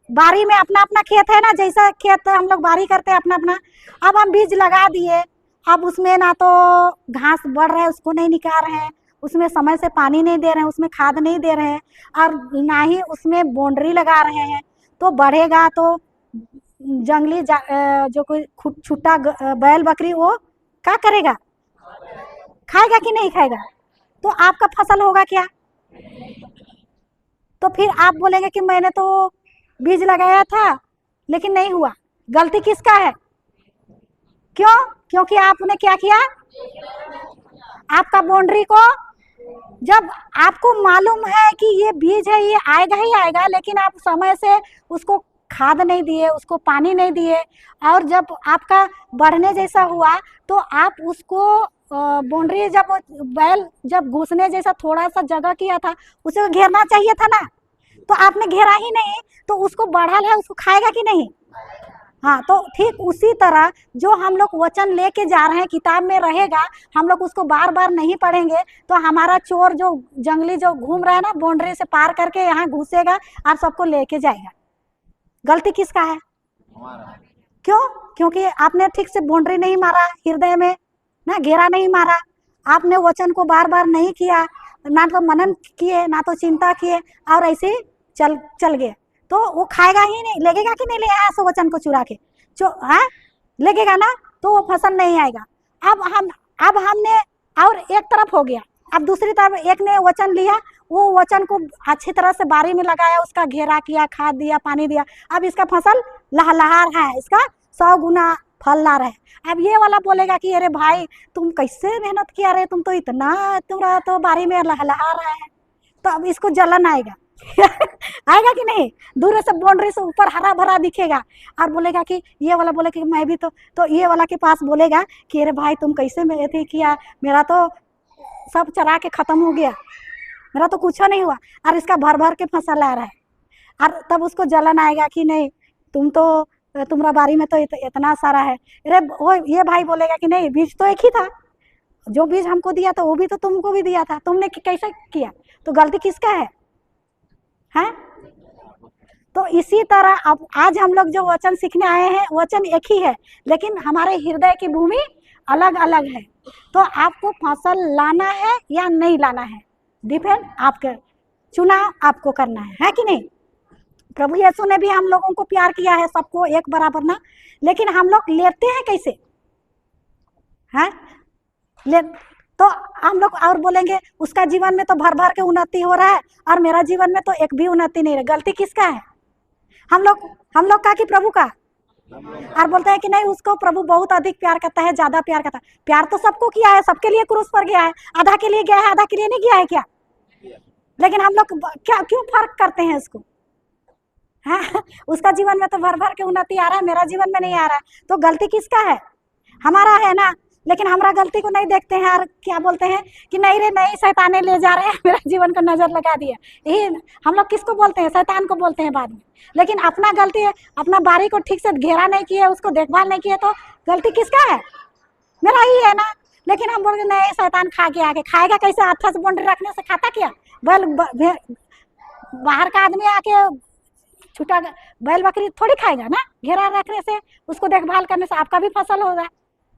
बारी में अपना अपना खेत है ना, जैसा खेत हम लोग बारी करते हैं अपना अपना। अब हम बीज लगा दिए, अब उसमें ना तो घास बढ़ रहा है उसको नहीं निकाल रहे हैं, उसमें समय से पानी नहीं दे रहे हैं, उसमें खाद नहीं दे रहे हैं, और ना ही उसमें बाउंड्री लगा रहे हैं, तो बढ़ेगा तो जंगली जो कोई छुट्टा बैल बकरी वो क्या करेगा, खाएगा कि नहीं खाएगा, तो आपका फसल होगा क्या। तो फिर आप बोलेंगे कि मैंने तो बीज लगाया था लेकिन नहीं हुआ, गलती किसका है, क्यों, क्योंकि आपने क्या किया, आपका बाउंड्री को, जब आपको मालूम है कि ये बीज है ये आएगा ही आएगा, लेकिन आप समय से उसको खाद नहीं दिए, उसको पानी नहीं दिए, और जब आपका बढ़ने जैसा हुआ तो आप उसको बाउंड्री जब बैल जब घुसने जैसा थोड़ा सा जगह किया था उसे घेरना चाहिए था ना, तो आपने घेरा ही नहीं, तो उसको बढ़ा है उसको खाएगा कि नहीं। हाँ, तो ठीक उसी तरह जो हम लोग वचन लेके जा रहे हैं किताब में रहेगा, हम लोग उसको बार बार नहीं पढ़ेंगे तो हमारा चोर जो जंगली जो घूम रहा है ना बाउंड्री से पार करके यहाँ घुसेगा और सबको लेके जाएगा। गलती किसका है, क्यों, क्योंकि आपने ठीक से बाउंड्री नहीं मारा, हृदय में ना घेरा नहीं मारा, आपने वचन को बार बार नहीं किया, ना तो मनन किए ना तो चिंता किए, और ऐसे चल गए, तो वो खाएगा ही नहीं, लगेगा कि नहीं ले आया सो वचन को चुरा के हाँ लगेगा ना, तो वो फसल नहीं आएगा। अब हमने और एक तरफ हो गया, अब दूसरी तरफ एक ने वचन लिया, वो वचन को अच्छी तरह से बारी में लगाया, उसका घेरा किया, खाद दिया, पानी दिया, अब इसका फसल लहलहा रहा है, इसका 100 गुना फल ला रहा है। अब ये वाला बोलेगा कि अरे भाई तुम कैसे मेहनत किया रे, तुम तो इतना तुम्हारा तो बारी में लहलहा रहा है, तो अब इसको जलन आएगा आएगा कि नहीं, दूर से बाउंड्री से ऊपर हरा भरा दिखेगा, और बोलेगा कि ये वाला बोले कि मैं भी तो ये वाला के पास बोलेगा कि अरे भाई तुम कैसे मेहनत किया, मेरा तो सब चरा के खत्म हो गया, मेरा तो कुछ नहीं हुआ, और इसका भर भर के फसल आ रहा है, और तब उसको जलन आएगा कि नहीं तुम्हारा बारी में तो इतना सारा है। अरे वो ये भाई बोलेगा कि नहीं बीज तो एक ही था, जो बीज हमको दिया था वो भी तो तुमको भी दिया था, तुमने कैसे किया, तो गलती किसका है, हैं? तो इसी तरह अब आज हम लोग जो वचन सीखने आए हैं वचन एक ही है, लेकिन हमारे हृदय की भूमि अलग अलग है, तो आपको फसल लाना है या नहीं लाना है, डिपेंड आपके चुनाव आपको करना है कि नहीं। प्रभु यीशु ने भी हम लोगों को प्यार किया है, सबको एक बराबर ना, लेकिन हम लोग लेते हैं कैसे हैं, तो हम लोग और बोलेंगे उसका जीवन में तो भर भर के उन्नति हो रहा है और मेरा जीवन में तो एक भी उन्नति नहीं है, गलती किसका है, हम लोग का कि प्रभु का, और बोलते हैं कि नहीं उसको प्रभु बहुत अधिक प्यार करता है, ज्यादा प्यार करता है, प्यार तो सबको किया है, सबके लिए क्रूस पर गया है, आधा के लिए गया है आधा के लिए नहीं गया है क्या, लेकिन हम लोग क्या क्यों फर्क करते हैं इसको, हाँ उसका जीवन में तो भर भर के उन्नति आ रहा है, मेरा जीवन में नहीं आ रहा है, तो गलती किसका है, हमारा है ना, लेकिन हमारा गलती को नहीं देखते हैं और क्या बोलते हैं कि नहीं रे नहीं शैताने ले जा रहे हैं, मेरा जीवन को नजर लगा दिया, यही हम लोग किसको बोलते हैं, शैतान को बोलते हैं बाद में, लेकिन अपना गलती है, अपना बारी को ठीक से घेरा नहीं किया, उसको देखभाल नहीं किया, तो गलती किसका है, मेरा ही है ना, लेकिन हम बोलते नहीं शैतान खा के आके खाएगा कैसे, अच्छा से बाउंड्री रखने से खाता क्या, बाहर का आदमी आके छुटा बैल बकरी थोड़ी खाएगा ना, घेरा रखने से उसको देखभाल करने से आपका भी फसल होगा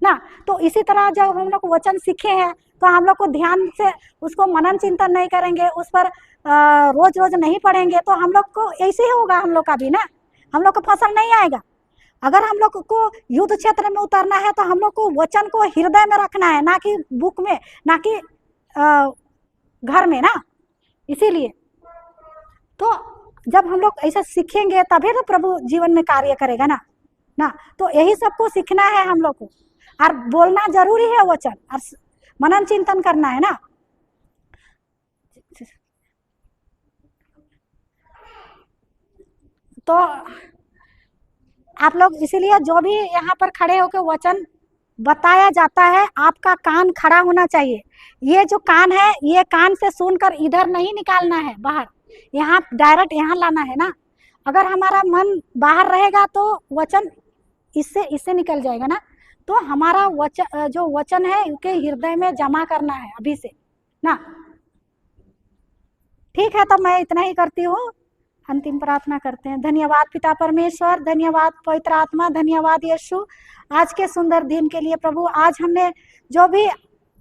ना। तो इसी तरह जब हम लोग वचन सीखे हैं तो हम लोग को ध्यान से उसको मनन चिंतन नहीं करेंगे, उस पर रोज रोज नहीं पढ़ेंगे, तो हम लोग को ऐसे ही होगा, हम लोग का भी ना, हम लोग को फसल नहीं आएगा। अगर हम लोग को युद्ध क्षेत्र में उतरना है तो हम लोग को वचन को हृदय में रखना है, ना कि बुक में, ना कि घर में ना, इसीलिए तो जब हम लोग ऐसा सीखेंगे तभी तो प्रभु जीवन में कार्य करेगा ना, तो यही सबको सीखना है हम लोग को, और बोलना जरूरी है वचन, और मनन चिंतन करना है ना। तो आप लोग इसीलिए जो भी यहाँ पर खड़े होकर वचन बताया जाता है आपका कान खड़ा होना चाहिए, ये जो कान है ये कान से सुनकर इधर नहीं निकालना है बाहर, यहाँ डायरेक्ट यहाँ लाना है ना। अगर हमारा मन बाहर रहेगा तो वचन इससे निकल जाएगा ना, तो हमारा वचन जो वचन है उनके हृदय में जमा करना है अभी से ना। ठीक है, तो मैं इतना ही करती हूँ, अंतिम प्रार्थना करते हैं। धन्यवाद पिता परमेश्वर, धन्यवाद पवित्र आत्मा, धन्यवाद यीशु आज के सुंदर दिन के लिए। प्रभु आज हमने जो भी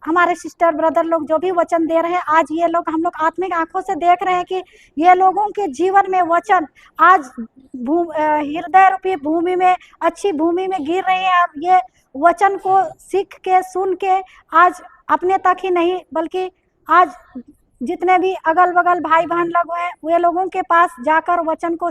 हमारे सिस्टर ब्रदर लोग जो भी वचन दे रहे हैं, आज ये लोग हम लोग आत्मिक आंखों से देख रहे हैं कि ये लोगों के जीवन में वचन आज हृदय रूपी भूमि में, अच्छी भूमि में गिर रहे हैं। और ये वचन को सीख के सुन के आज अपने तक ही नहीं बल्कि आज जितने भी अगल बगल भाई बहन लोग हैं वे लोगों के पास जाकर वचन को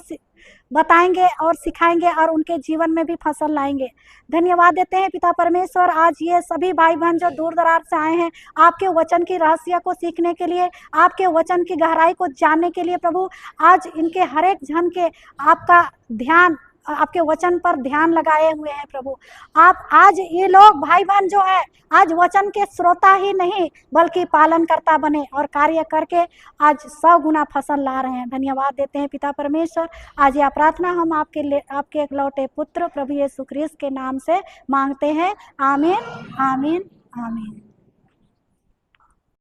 बताएंगे और सिखाएंगे और उनके जीवन में भी फसल लाएंगे। धन्यवाद देते हैं पिता परमेश्वर, आज ये सभी भाई बहन जो दूर दराज से आए हैं आपके वचन की रहस्य को सीखने के लिए, आपके वचन की गहराई को जानने के लिए प्रभु, आज इनके हर एक जन के आपका ध्यान, आपके वचन पर ध्यान लगाए हुए हैं प्रभु। आप आज ये लोग भाई बहन जो है आज वचन के श्रोता ही नहीं बल्कि पालनकर्ता बने और कार्य करके आज 100 गुना फसल ला रहे हैं। धन्यवाद देते हैं पिता परमेश्वर। आज यह प्रार्थना हम आपके लौटे पुत्र प्रभु यीशु ख्रीस्त के नाम से मांगते हैं। आमीन आमीन आमीन।